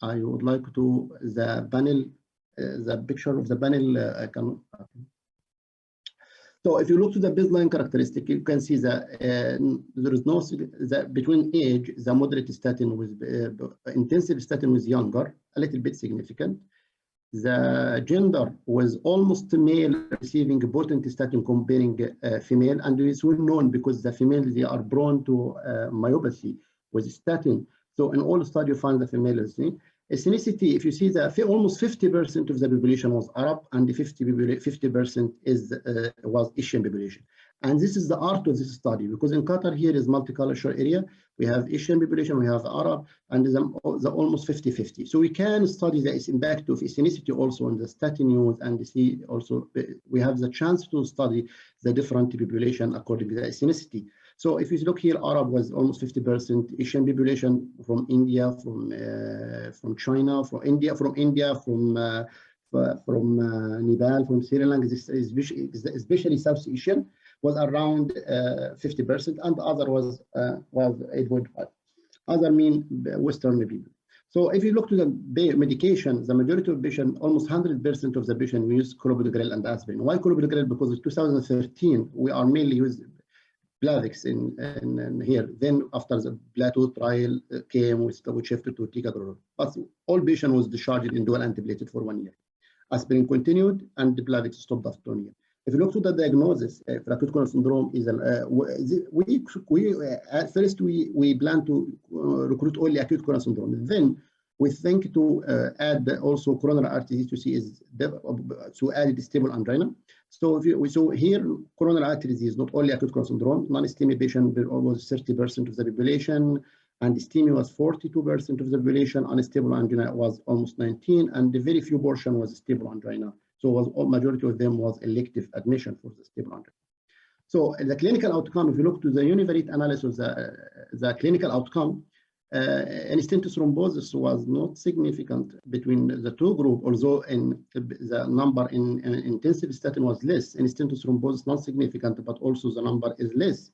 I would like to the panel, the picture of the panel. So if you look to the baseline characteristic, you can see that there is no between age, the moderate statin with intensive statin was younger, a little bit significant. The gender was almost male receiving potent statin comparing female, and it's well known because the female, they are prone to myopathy with statin. So in all studies, you find the female ethnicity, if you see that almost 50% of the population was Arab and 50% was Asian population. And this is the art of this study, because in Qatar here is multicultural area. We have Asian population, we have Arab, and the almost 50-50. So we can study the impact of ethnicity also on the statin use, and see also we have the chance to study the different population according to the ethnicity. So if you look here, Arab was almost 50%, Asian population from India, from China, from Nepal, from Sri Lanka, especially South Asian, was around 50%, and the other was 8.5. Other mean Western people. So if you look to the medication, the majority of patients, almost 100% of the patients, we use clopidogrel and aspirin. Why clopidogrel? Because in 2013, we are mainly using Plavix in here. Then after the plateau trial came, we shifted to ticagrelor. But all patients was discharged in dual antiplatelet for 1 year. Aspirin continued, and the Plavix stopped after 1 year. If you look to the diagnosis, for acute coronary syndrome is at first we plan to recruit only acute coronary syndrome. Then we think to add also coronary artery disease to see is to add stable angina. So here coronary artery disease not only acute coronary syndrome, non-ischemic patient almost 30% of the population, and ischemia was 42% of the population, unstable angina was almost 19%, and the very few portion was stable angina. So majority of them was elective admission for the stable angina. So the clinical outcome, if you look to the univariate analysis, the clinical outcome, in-stent thrombosis was not significant between the two groups, although in the number in intensive statin was less. In-stent thrombosis not significant, but also the number is less.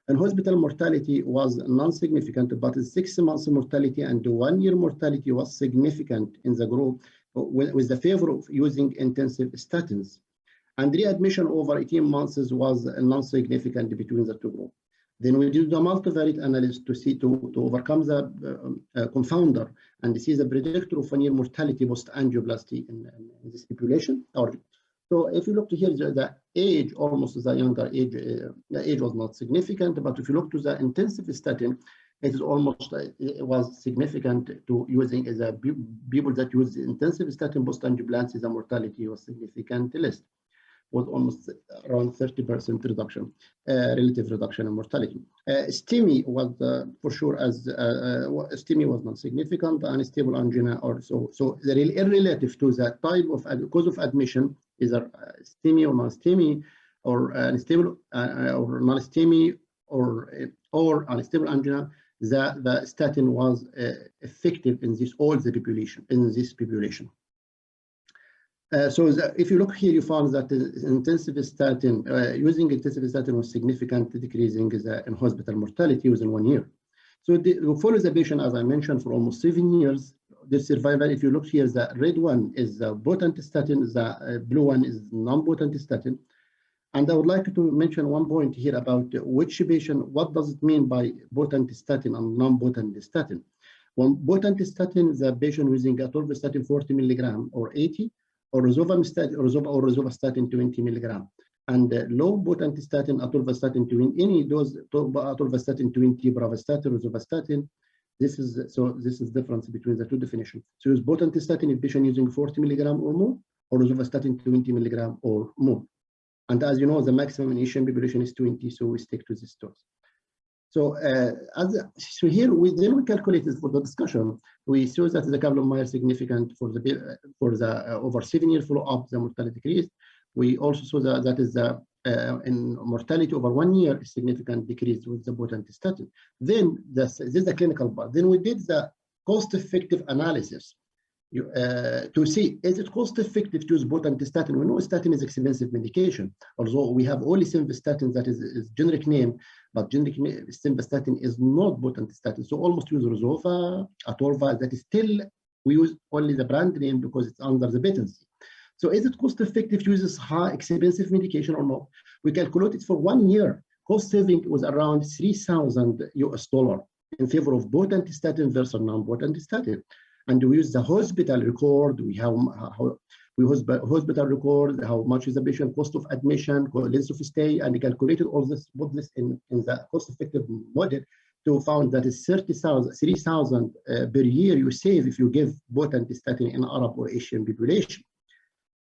And hospital mortality was non-significant, but 6 months mortality and 1 year mortality was significant in the group with the favor of using intensive statins. And readmission over 18 months was non-significant between the two groups. Then we did the multivariate analysis to see to overcome the confounder and see the predictor of 1 year mortality post-angioplasty in this population. So if you look to here, the age, almost the younger age, the age was not significant, but if you look to the intensive statin, it is almost, it was significant to using as a people that use intensive statin post-angioplasty, the mortality was significantly less, was almost around 30% reduction, relative reduction in mortality. STEMI was for sure as STEMI was not significant, and stable angina also. So relative to the type of cause of admission, either STEMI or non-STEMI, or unstable or non-STEMI, or unstable angina, the statin was effective in all the population, So if you look here, you found that intensive statin, using intensive statin was significantly decreasing in hospital mortality within 1 year. So we follow the patient, as I mentioned, for almost 7 years. The survival, if you look here, the red one is the potent statin, the blue one is non-potent statin. And I would like to mention one point here about which patient, what does it mean by potent statin and non-potent statin? When potent statin, the patient using atorvastatin 40 milligram or 80, or rosuvastatin 20 milligram. And low potent statin, atorvastatin 20, any dose, atorvastatin 20, bravastatin, rosuvastatin. This is difference between the two definitions. So use potent statin if patient using 40 milligram or more, or rosuvastatin 20 milligram or more. And as you know, the maximum in Asian population is 20, so we stick to this dose. So here we calculated for the discussion. We saw that the Kaplan-Meier significant for the over 7-year follow-up, the mortality decreased. We also saw that is in mortality over 1 year is significant decrease with the potent statin. Then this is the clinical part. Then we did the cost-effective analysis to see, is it cost-effective to use potent statin? We know statin is expensive medication, although we have only simvastatin that is generic name, but generic simvastatin is not potent statin. So almost use Rozova, Atorva, that is still, we use only the brand name because it's under the patency. So is it cost-effective to use this high expensive medication or not? We calculated for 1 year, cost saving was around $3,000 US in favor of potent statin versus non-potent statin. And we use the hospital record, hospital record, how much is the patient cost of admission, length of stay, and we calculated all this, put this in the cost-effective model to found that is $3,000 per year you save if you give potent statin in Arab or Asian population.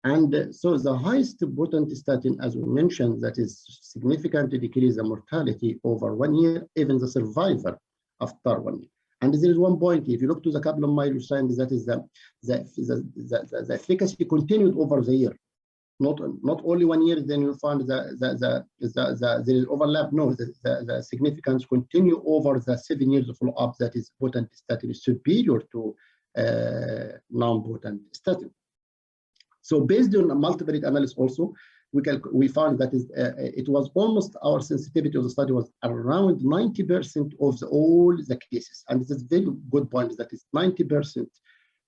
And so the highest potent statin, as we mentioned, that is significantly decrease the mortality over 1 year, even the survivor after 1 year. And there is one point, if you look to the Kaplan-Meier sign, that is the efficacy continued over the year. Not only 1 year, then you find there is overlap. No, the significance continue over the 7 years of follow-up, that is potent statin is superior to non-potent statin. So based on a multivariate analysis also, we found that it was almost, our sensitivity of the study was around 90% of all the cases. And this is very good point, that is 90%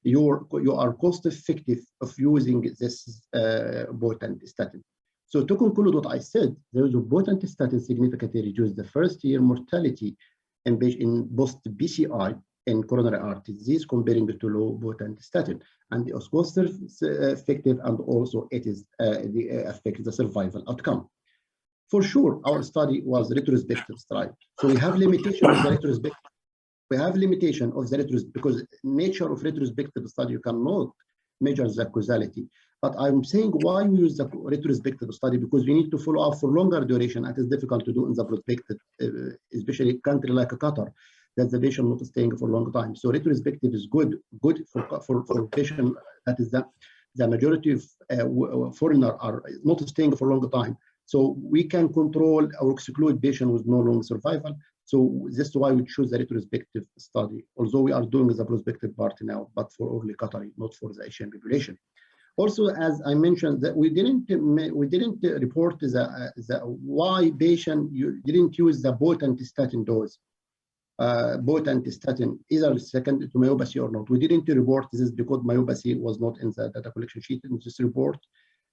you are cost effective of using this potent statin. So to conclude what I said, there is a potent statin significantly reduced the first year mortality in post BCI in coronary artery disease comparing to low potent statin, and it was cost effective, and also it is affect the survival outcome. For sure, our study was retrospective study, so we have limitation of the retrospective. We have limitation of the retrospective because nature of retrospective study, you cannot measure the causality. But I'm saying why we use the retrospective study, because we need to follow up for longer duration. It is difficult to do in the prospective, especially a country like Qatar, that the patient not staying for a long time. So retrospective is good for patient that is the majority of foreigner are not staying for a long time. So we can control or exclude patient with no long survival. So this is why we choose the retrospective study, although we are doing the prospective part now, but for only Qatari, not for the Asian population. Also, as I mentioned, that we didn't report the why patient didn't use the potent statin dose. Potent statin either second to myopathy or not. We didn't report this because myopathy was not in the data collection sheet in this report,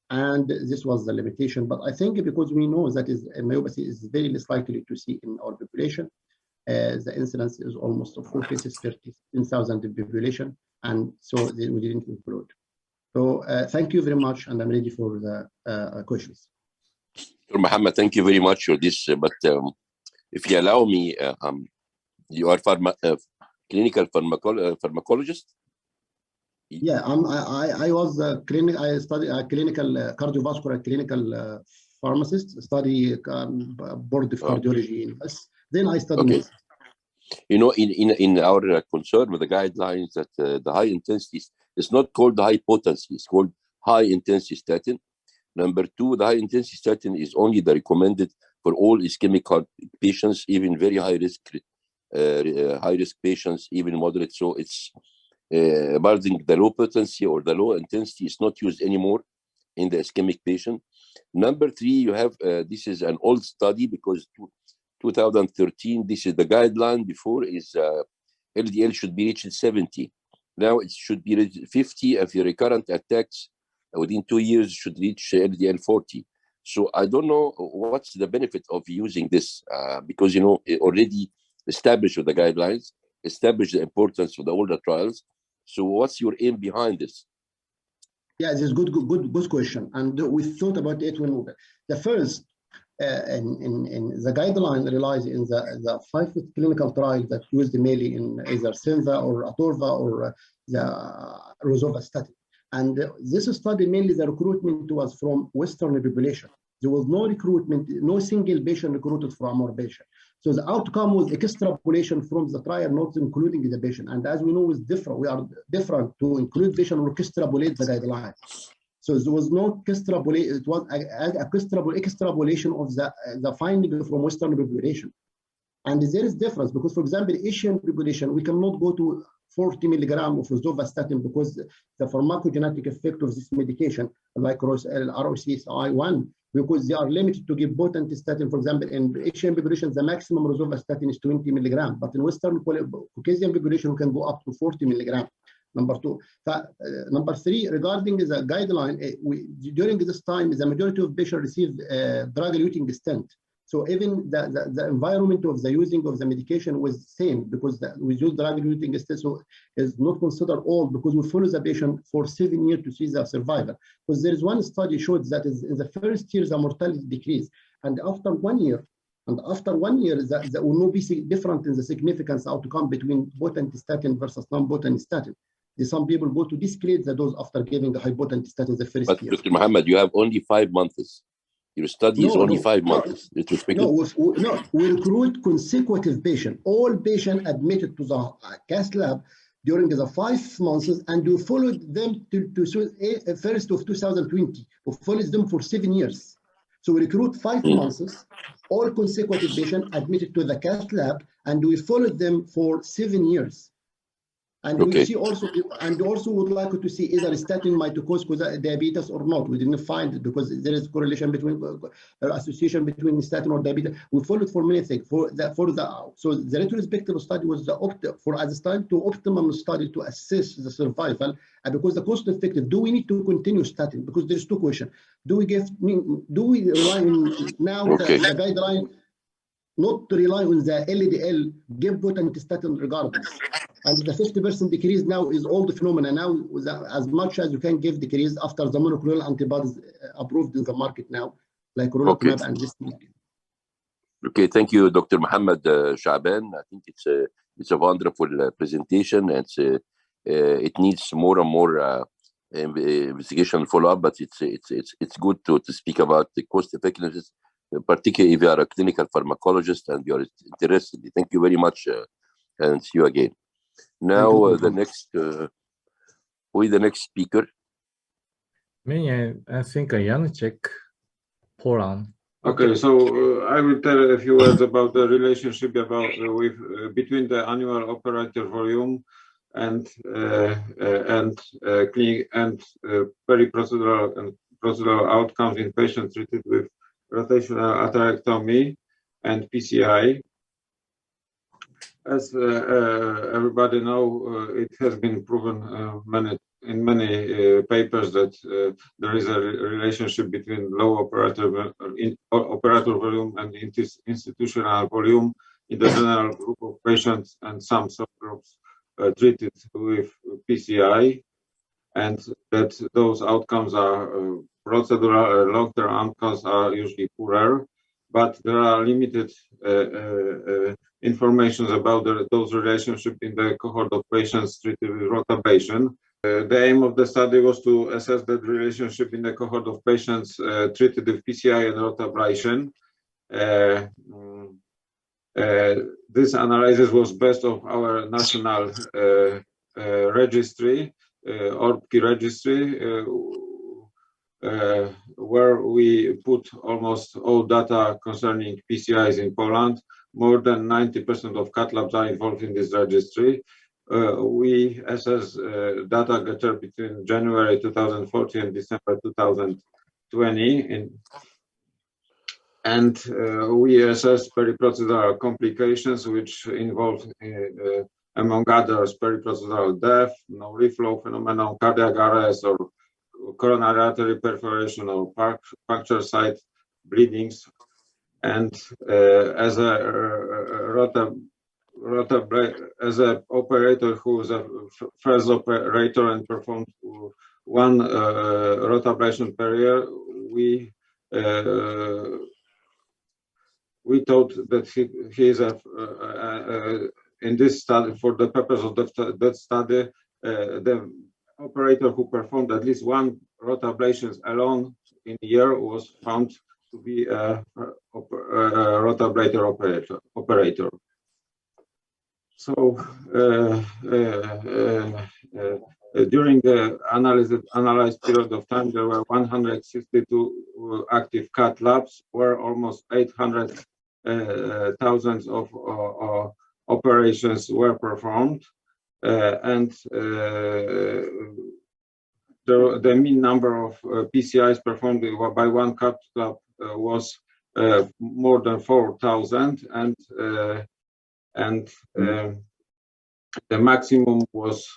and this was the limitation. But I think because we know that myopathy is very less likely to see in our population, the incidence is almost 4 cases per 10,000 in population, and so we didn't include. So thank you very much, and I'm ready for the questions. Dr. Mohammed, thank you very much for this. But if you allow me, you are clinical pharmacologist? Yeah, I was a clinical. I studied a clinical cardiovascular clinical pharmacist. Study board of cardiology in US. Then I studied. Okay. You know, in our concern with the guidelines that the high intensity is not called high potency, it's called high intensity statin. Number two, the high intensity statin is only the recommended for all ischemic heart patients, even very high risk patients, even moderate. So it's regarding the low potency or the low intensity is not used anymore in the ischemic patient. Number three, you have this is an old study because 2013, this is the guideline. Before is LDL should be reached 70. Now it should be reached 50. If your recurrent attacks within 2 years should reach LDL 40. So I don't know what's the benefit of using this because you know it already established with the guidelines, established the importance of the older trials. So what's your aim behind this? Yeah, this is good question, and we thought about it when the first. In the guideline relies in the 5 clinical trials that used mainly in either Senva or Atorva or the rosuvastatin. And this study mainly the recruitment was from Western population. There was no recruitment, no single patient recruited from our patient. So the outcome was extrapolation from the trial, not including the patient. And as we know, it's different. We are different to include patient or extrapolate the guideline. So there was no extrapolation. It was a extrapolation of the finding from Western population. And there is difference because, for example, Asian population, we cannot go to 40 milligram of rosuvastatin because the pharmacogenetic effect of this medication, like ROCI1, because they are limited to give potent statin. For example, in Asian population, the maximum rosuvastatin is 20 milligram, but in Western Caucasian population, we can go up to 40 milligram. Number two. Number three, regarding the guideline, during this time, the majority of patients received drug-eluting stent. So even the environment of the using of the medication was same because we use drug-eluting stent, so is not considered old because we follow the patient for 7 years to see the survival. Because there is one study showed that is in the first year the mortality decreased, and after 1 year. And after 1 year, there will not be different in the significance outcome between potent statin versus non-potent statin. Some people go to discrete the dose after giving the high potent statin the first year. But Dr. Mohammed, you have only 5 months. Your study is only 5 months. No, we recruit consecutive patients. All patients admitted to the cath lab during the 5 months, and we followed them to first of 2020. We followed them for 7 years. So we recruit 5 months, all consecutive patients admitted to the cath lab, and we followed them for 7 years. And we see also, and also would like to see either statin might cause diabetes or not. We didn't find it because there is correlation between association between statin or diabetes. We followed for many things. So the retrospective study was as time to optimum study to assess the survival, and because the cost effective. Do we need to continue statin? Because there's 2 questions. Do we rely on now the guideline? Not to rely on the LDL, give potent statin regardless. And the 50% decrease now is all the phenomena now, as much as you can give decrease after the monoclonal antibodies approved in the market now, like Rollotamab and this. Okay, thank you, Dr. Mohammed Shaban. I think it's a wonderful presentation. It needs more and more investigation follow-up, but it's good to speak about the cost effectiveness, particularly if you are a clinical pharmacologist and you are interested. Thank you very much, and see you again. Now, the next, who is the next speaker? Me, I think Janacek, Poland. Okay, so I will tell a few words about the relationship between the annual operator volume and periprocedural and procedural outcomes in patients treated with rotational atherectomy and PCI. As everybody know, it has been proven in many papers that there is a relationship between low operator volume and institutional volume in the general group of patients and some subgroups treated with PCI, and that those outcomes are procedural, long-term outcomes are usually poorer, but there are limited information about those relationships in the cohort of patients treated with rotablation. The aim of the study was to assess that relationship in the cohort of patients treated with PCI and rotablation. This analysis was based on our national registry, ORPKI registry, where we put almost all data concerning PCIs in Poland. More than 90% of cath labs are involved in this registry. We assess data gathered between January 2014 and December 2020, and we assess periprocedural complications, which involve, among others, periprocedural death, no reflow phenomenon, cardiac arrest, or coronary artery perforation, or puncture site bleedings. And as an operator who is a first operator and performed one rotablation per year, we thought that he is in this study, for the purpose of that study, the operator who performed at least one rotablation alone in a year was found to be a rotablator operator. So during the analyzed period of time, there were 162 active cath labs, where almost 800,000 of operations were performed, and the mean number of PCIs performed by one cath lab was more than 4,000, and the maximum was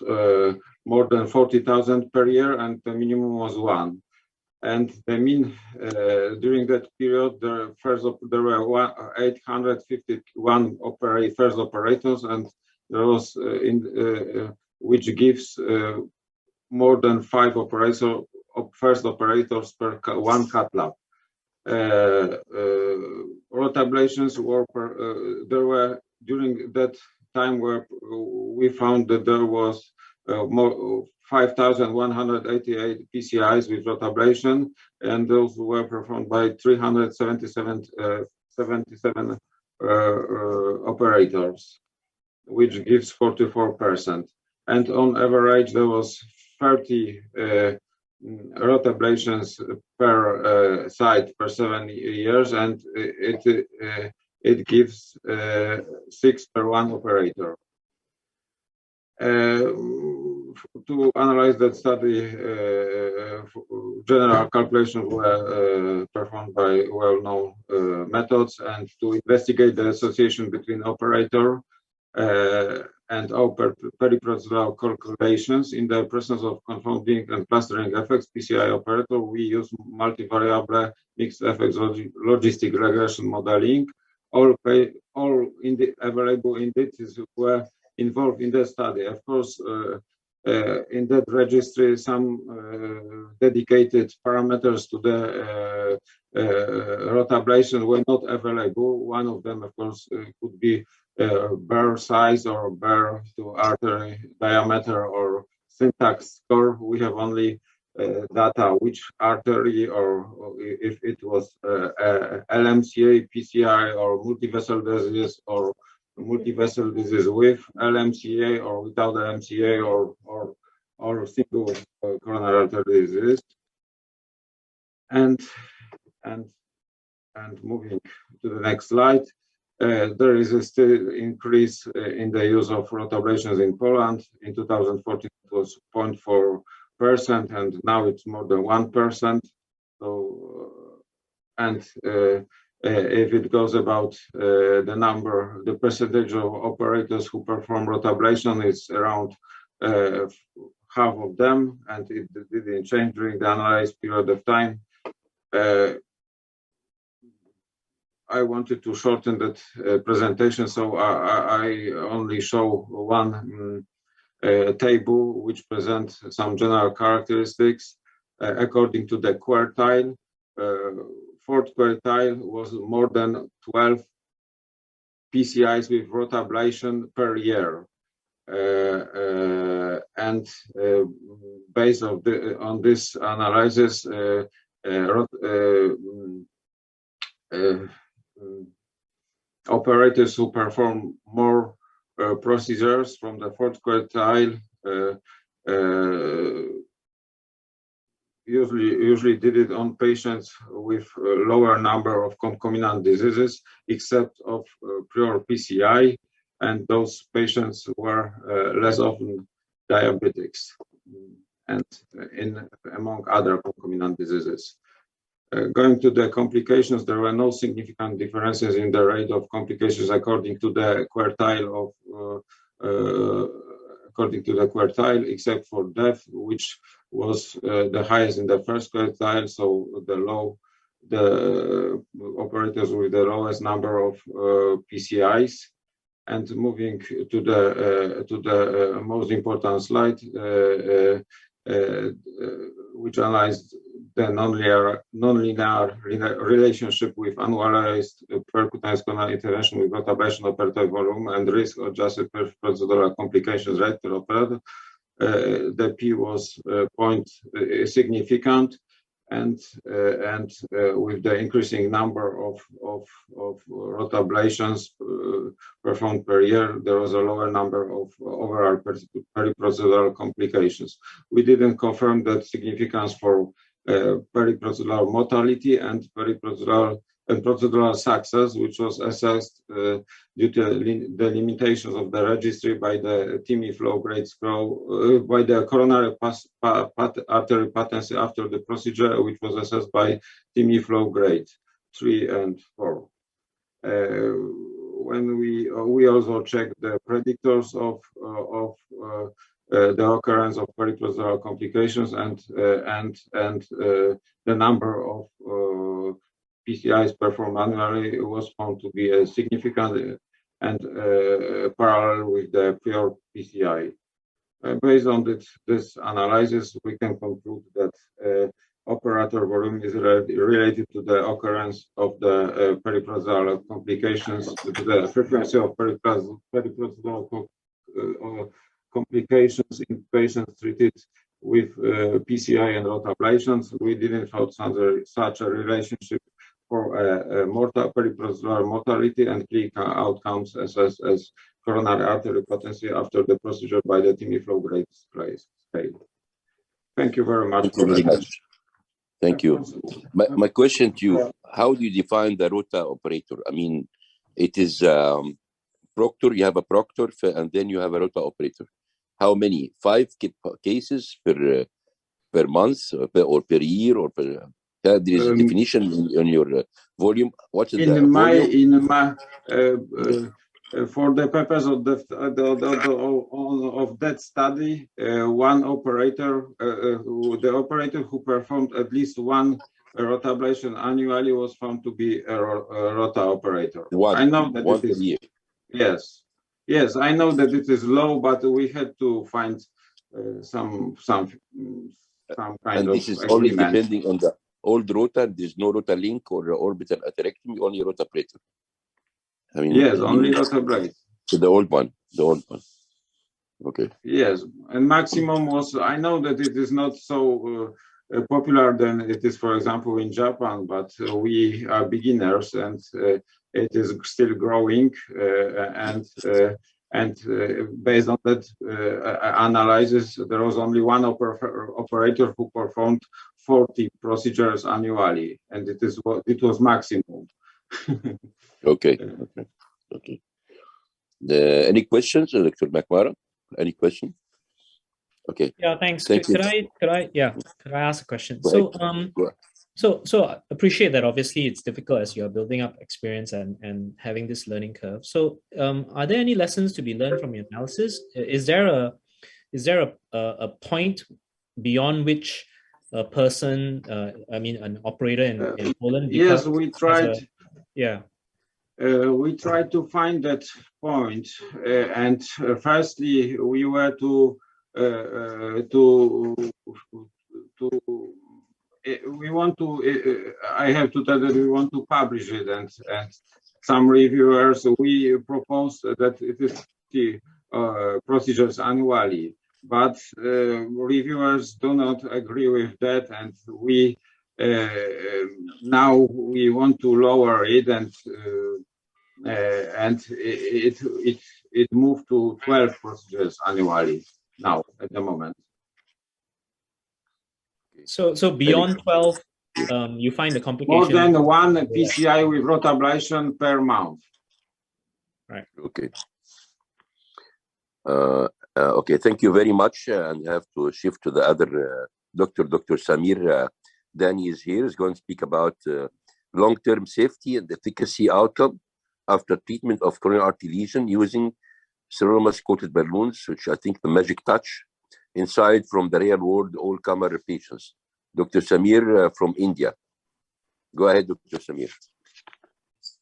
more than 40,000 per year, and the minimum was 1. And the mean during that period, there were 851 first operators, and there was which gives more than 5 first operators per one cath lab. Rotablations were there were during that time where we found that there was more 5,188 PCIs with rotablation, and those were performed by 377 operators, which gives 44%. And on average, there was 30 rotablations per site per 7 years, and it gives 6 per one operator. To analyze that study, general calculations were performed by well-known methods, and to investigate the association between operator and periprocedural calculations in the presence of confounding and clustering effects, PCI operator, we use multivariable mixed effects logistic regression modeling. All available indices were involved in the study. Of course, in that registry, some dedicated parameters to the rotablation were not available. One of them, of course, could be burr size or burr to artery diameter or syntax score. We have only data which artery or if it was LMCA, PCI, or multivessel disease, or multivessel disease with LMCA or without LMCA, or single coronary artery disease. And moving to the next slide, there is a still increase in the use of rotablations in Poland. In 2014, it was 0.4%, and now it's more than 1%. So, if it goes about the percentage of operators who perform rotablation is around half of them, and it didn't change during the analyzed period of time. I wanted to shorten that presentation, so I only show one table which presents some general characteristics according to the quartile. Fourth quartile was more than 12 PCIs with rotablation per year, and based on this analysis, operators who perform more procedures from the fourth quartile usually did it on patients with a lower number of concomitant diseases, except of pure PCI, and those patients were less often diabetics, and among other concomitant diseases. Going to the complications, there were no significant differences in the rate of complications according to the quartile except for death, which was the highest in the first quartile. So the operators with the lowest number of PCIs. And moving to the most important slide, which analyzed the nonlinear relationship with annualized percutaneous coronary intervention with rotablation operative volume and risk-adjusted procedural complications rate per operator. The P was point significant, and with the increasing number of rotablations performed per year, there was a lower number of overall periprocedural complications. We didn't confirm that significance for periprocedural mortality and procedural success, which was assessed due to the limitations of the registry by the TIMI flow grade score, by the coronary artery patency after the procedure, which was assessed by TIMI flow grade 3 and 4. When we also checked the predictors of the occurrence of periprocedural complications, and the number of PCIs performed annually was found to be significant and parallel with the pure PCI. Based on this analysis, we can conclude that operator volume is related to the occurrence of the periprocedural complications, to the frequency of periprocedural complications in patients treated with PCI and rotablations. We didn't find such a relationship for periprocedural mortality and clinical outcomes as coronary artery patency after the procedure by the TIMI flow grade scale. Thank you very much. Thank you. My question to you, how do you define the rota operator? I mean, it is proctor, you have a proctor, and then you have a rota operator. How many? 5 cases per month or per year or per? There is a definition on your volume. What is the volume? For the purpose of that study, one operator, the operator who performed at least one rotablation annually was found to be a rota operator. One, I know that one it is. year. Yes. Yes, I know that it is low, but we had to find some kind And of this is only agreement. depending on the old rotor. There's no rotor link or orbital atherectomy, only rotabrator. I mean, Yes, only rotablade. So the old one. Okay. Yes, and maximum was, I know that it is not so popular than it is, for example, in Japan, but we are beginners and it is still growing. And based on that analysis, there was only one operator who performed 40 procedures annually, and it was maximum. Okay. Any questions, Dr. McMahon? Any question? Okay. Yeah, thanks. Thank Could you. I ask a question? Go ahead. So I appreciate that obviously it's difficult as you're building up experience and having this learning curve. So are there any lessons to be learned from your analysis? Is there a point beyond which a person, an operator in Poland? Yes, we tried. We tried to find that point, and firstly, we were we want to. I have to tell that we want to publish it, and some reviewers we propose that it is the procedures annually, but reviewers do not agree with that, and we now we want to lower it, and it moved to 12 procedures annually now at the moment. So beyond 12, you find the complication more than one PCI with rotablation per month. Right. Okay. Okay. Thank you very much. And I have to shift to the other Dr. Samir. Danny is here. He's going to speak about long-term safety and efficacy outcome after treatment of coronary artery lesion using sirolimus-coated balloons, which I think the magic touch, inside from the real-world all-comer patients. Dr. Samir from India. Go ahead, Dr. Samir.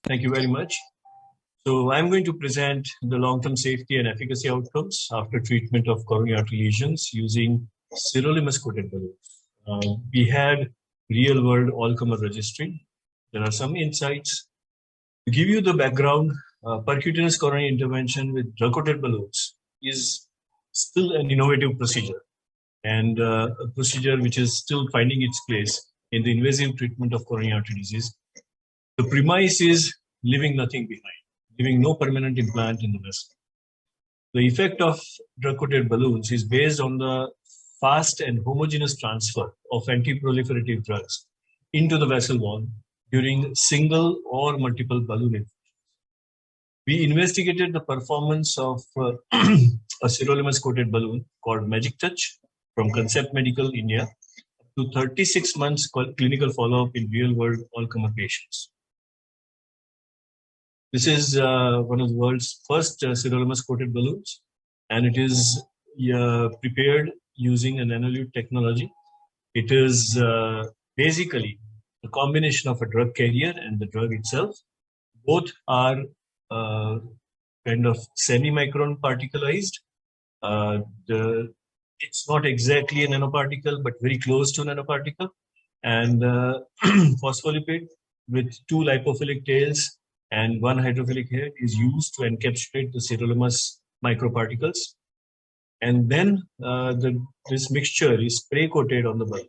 Thank you very much. So I'm going to present the long-term safety and efficacy outcomes after treatment of coronary artery lesions using sirolimus-coated balloons. We had real-world all-comer registry. There are some insights. To give you the background, percutaneous coronary intervention with drug-coated balloons is still an innovative procedure, and a procedure which is still finding its place in the invasive treatment of coronary artery disease. The premise is leaving nothing behind, leaving no permanent implant in the vessel. The effect of drug-coated balloons is based on the fast and homogeneous transfer of anti-proliferative drugs into the vessel wall during single or multiple balloon infusions. We investigated the performance of a sirolimus-coated balloon called Magic Touch from Concept Medical India to 36 months clinical follow-up in real-world all-comer patients. This is one of the world's first sirolimus-coated balloons, and it is prepared using an nanolute technology. It is basically a combination of a drug carrier and the drug itself. Both are kind of semi-micron particleized. It's not exactly a nanoparticle, but very close to a nanoparticle. And phospholipid with 2 lipophilic tails and 1 hydrophilic head is used to encapsulate the sirolimus microparticles. And then this mixture is spray-coated on the balloon.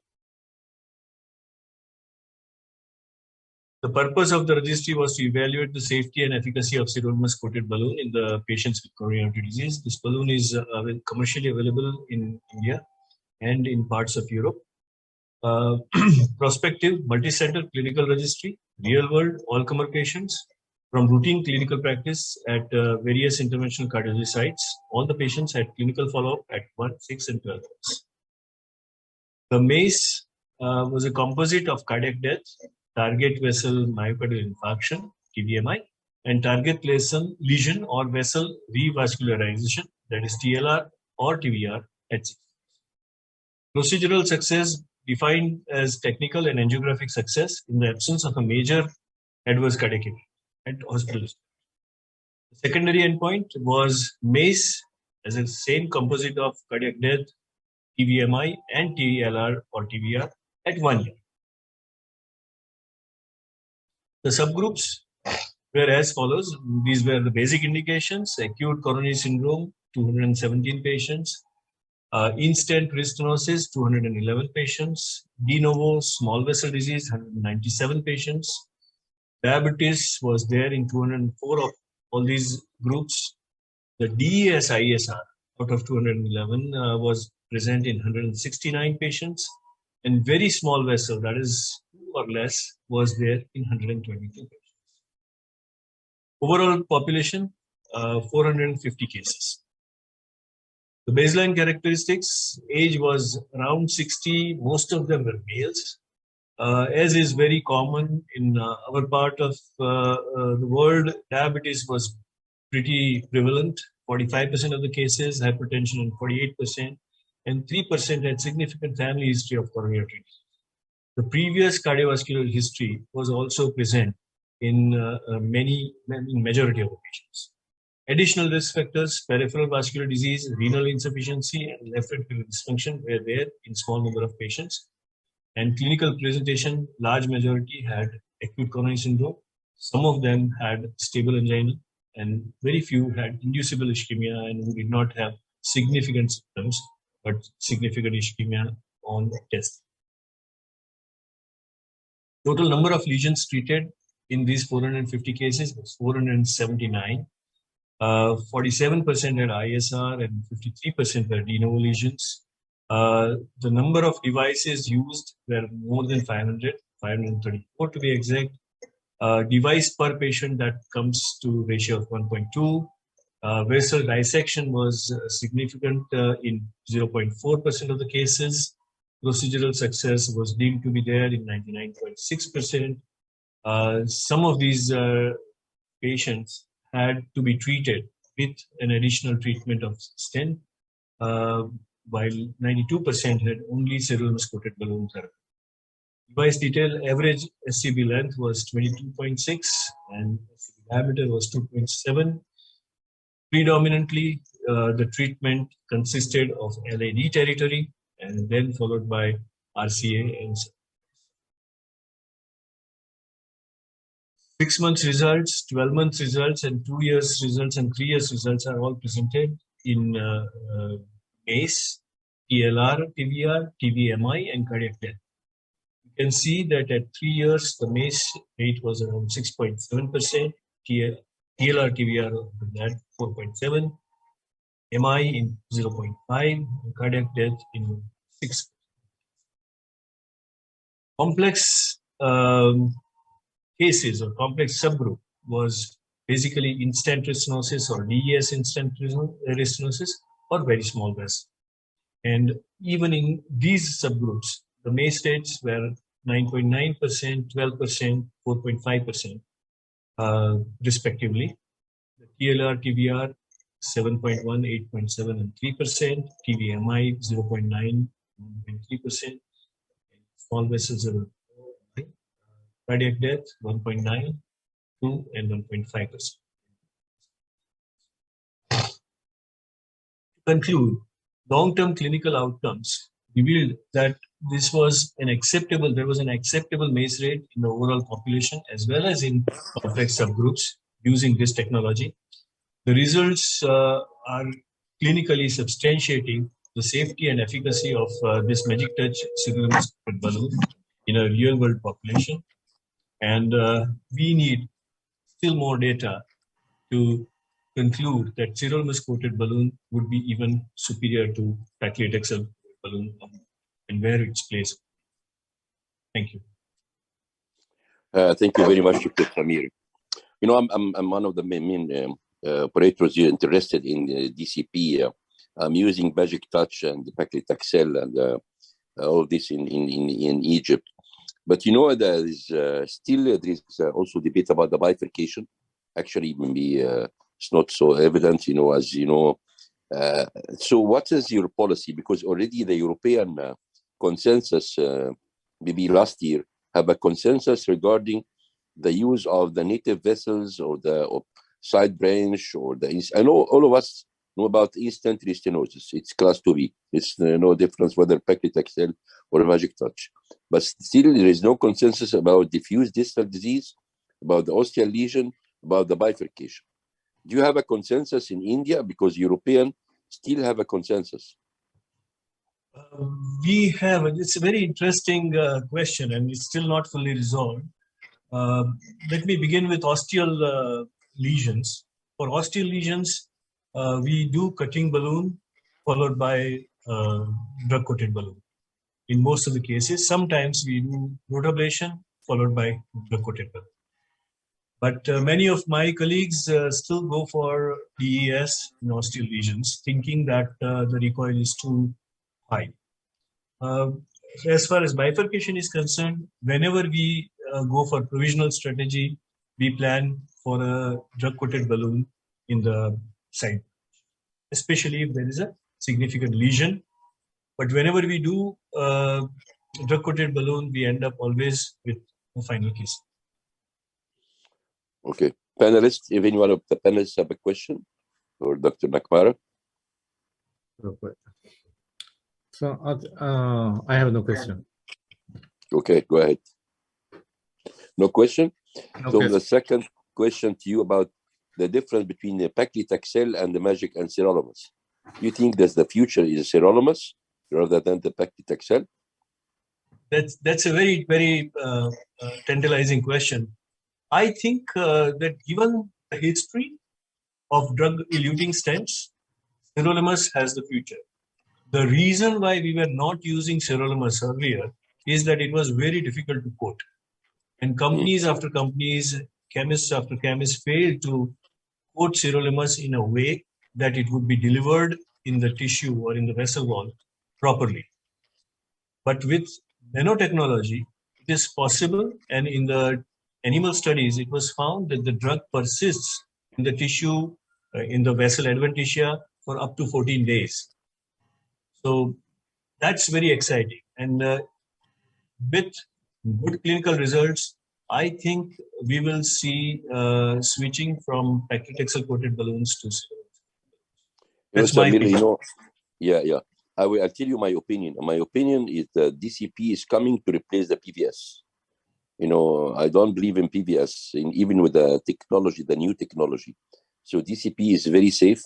The purpose of the registry was to evaluate the safety and efficacy of sirolimus-coated balloon in the patients with coronary artery disease. This balloon is commercially available in India and in parts of Europe. Prospective multi-center clinical registry, real-world all-comer patients from routine clinical practice at various interventional cardiology sites. All the patients had clinical follow-up at 1, 6, and 12 months. The MACE was a composite of cardiac death, target vessel myocardial infarction, TVMI, and target lesion or vessel revascularization, that is TLR or TVR at 6 months. Procedural success defined as technical and angiographic success in the absence of a major adverse cardiac event at hospital. The secondary endpoint was MACE as a same composite of cardiac death, TVMI, and TLR or TVR at 1 year. The subgroups were as follows. These were the basic indications: acute coronary syndrome, 217 patients, in-stent restenosis, 211 patients, de novo small vessel disease, 197 patients. Diabetes was there in 204 of all these groups. The DES ISR out of 211 was present in 169 patients, and very small vessel, that is 2 or less, was there in 122 patients. Overall population, 450 cases. The baseline characteristics: age was around 60, most of them were males. As is very common in our part of the world, diabetes was pretty prevalent. 45% of the cases, hypertension and 48%, and 3% had significant family history of coronary disease. The previous cardiovascular history was also present in majority of the patients. Additional risk factors: peripheral vascular disease, renal insufficiency, and left ventricular dysfunction were there in small number of patients. And clinical presentation, large majority had acute coronary syndrome. Some of them had stable angina, and very few had inducible ischemia and who did not have significant symptoms, but significant ischemia on test. Total number of lesions treated in these 450 cases was 479. 47% had ISR and 53% were de novo lesions. The number of devices used were more than 500, 534 to be exact. Device per patient, that comes to ratio of 1.2. Vessel dissection was significant in 0.4% of the cases. Procedural success was deemed to be there in 99.6%. Some of these patients had to be treated with an additional treatment of stent, while 92% had only sirolimus-coated balloon therapy. Device detail: average SCB length was 22.6 and SCB diameter was 2.7. Predominantly, the treatment consisted of LAD territory and then followed by RCA and 6 months results, 12 months results, and 2 years results and 3 years results are all presented in MACE, TLR, TVR, TVMI, and cardiac death. You can see that at 3 years, the MACE rate was around 6.7%, TLR, TVR that 4.7%, MI in 0.5%, and cardiac death in 6%. Complex cases or complex subgroup was basically in-stent restenosis or DES in-stent restenosis or very small vessel. And even in these subgroups, the MACE rates were 9.9%, 12%, 4.5%, respectively. The TLR, TVR, 7.1, 8.7, and 3%, TVMI, 0.9, 1.3%, small vessels, 0.9, cardiac death, 1.9, 2, and 1.5%. To conclude, long-term clinical outcomes revealed that this was an acceptable, there was an acceptable MACE rate in the overall population as well as in complex subgroups using this technology. The results are clinically substantiating the safety and efficacy of this Magic Touch sirolimus-coated balloon in a real-world population. And we need still more data to conclude that sirolimus-coated balloon would be even superior to paclitaxel balloon and where it's placed. Thank you. Thank you very much, Dr. Samir. You know, I'm one of the main operators here interested in DCP. I'm using Magic Touch and paclitaxel and all this in Egypt. But you know, there is still also debate about the bifurcation. Actually, maybe it's not so evident, you know, as you know. So what is your policy? Because already the European consensus, maybe last year, have a consensus regarding the use of the native vessels or the side branch or I know all of us know about instant restenosis. It's class 2B. It's no difference whether paclitaxel or magic touch. But still, there is no consensus about diffuse distal disease, about the osteal lesion, about the bifurcation. Do you have a consensus in India? Because European still have a consensus. We have, it's a very interesting question, and it's still not fully resolved. Let me begin with osteal lesions. For osteal lesions, we do cutting balloon followed by drug-coated balloon. In most of the cases, sometimes we do rotablation followed by drug-coated balloon. But many of my colleagues still go for DES in osteal lesions, thinking that the recoil is too high. As far as bifurcation is concerned, whenever we go for provisional strategy, we plan for a drug-coated balloon in the side, especially if there is a significant lesion. But whenever we do drug-coated balloon, we end up always with a final case. Okay. Panelists, if any one of the panelists have a question for Dr. Nakmara? So I have no question. Okay, go ahead. No question? No so question. The second question to you about the difference between the paclitaxel and the magic and sirolimus. You think that the future is sirolimus rather than the paclitaxel? That's a very, very tantalizing question. I think that given the history of drug-eluting stents, sirolimus has the future. The reason why we were not using sirolimus earlier is that it was very difficult to coat. And companies after companies, chemists after chemists failed to coat sirolimus in a way that it would be delivered in the tissue or in the vessel wall properly. But with nanotechnology, it is possible, and in the animal studies, it was found that the drug persists in the tissue, in the vessel adventitia for up to 14 days. So that's very exciting. And with good clinical results, I think we will see switching from paclitaxel coated balloons to sirolimus. That's my opinion. I'll tell you my opinion. My opinion is that DCP is coming to replace the PVS. I don't believe in PVS, even with the technology, the new technology. So DCP is very safe.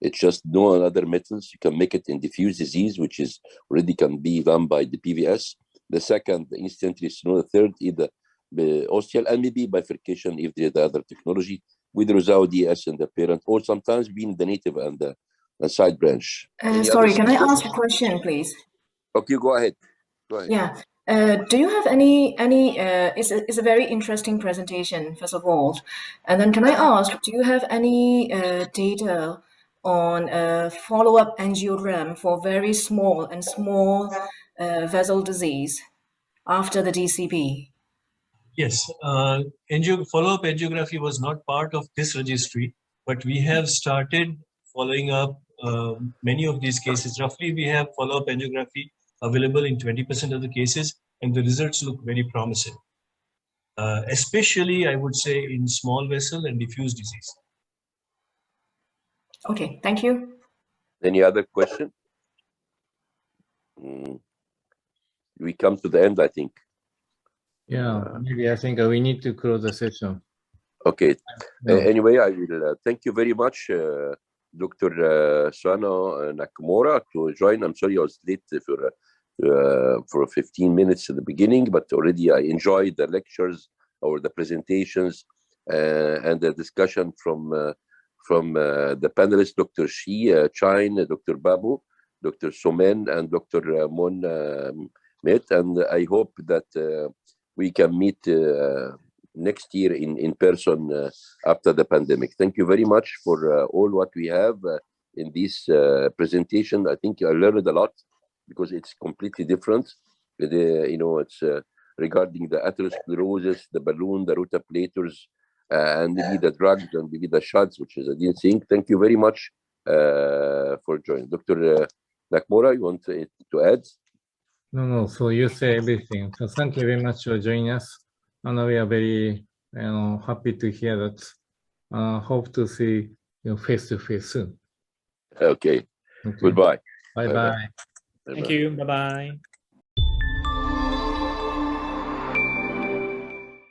It's just no other metals. You can make it in diffuse disease, which is already can be done by the PVS. The second, the instant restenosis. The third is the osteal, and maybe bifurcation if there's the other technology with or without DS and the parent, or sometimes being the native and the side branch. Sorry, can I ask a question, please? Okay, go ahead. Go ahead. Yeah. Do you have any? It's a very interesting presentation, first of all, and then can I ask, do you have any data on follow-up angiogram for very small vessel disease after the DCP? Yes, follow-up angiography was not part of this registry, but we have started following up many of these cases. Roughly, we have follow-up angiography available in 20% of the cases, and the results look very promising. Especially, I would say, in small vessel and diffuse disease. Okay, thank you. Any other question? We come to the end, I think. Yeah, maybe I think we need to close the session. Okay. Anyway, I will thank you very much, Dr. Suano Nakamura, to join. I'm sorry I was late for 15 minutes at the beginning, but already I enjoyed the lectures or the presentations and the discussion from the panelists, Dr. Shi, Chain, Dr. Babu, Dr. Somen, and Dr. Mon Met. And I hope that we can meet next year in person after the pandemic. Thank you very much for all what we have in this presentation. I think I learned a lot because it's completely different. It's regarding the atherosclerosis, the balloon, the rotaplators, and maybe the drugs and maybe the shots, which is I didn't think. Thank you very much for joining. Dr. Nakamura, you want to add? No. So you say everything. So thank you very much for joining us. And we are very happy to hear that Hope to see you face to face soon. Okay. Goodbye. Bye bye. Thank you. Bye-bye.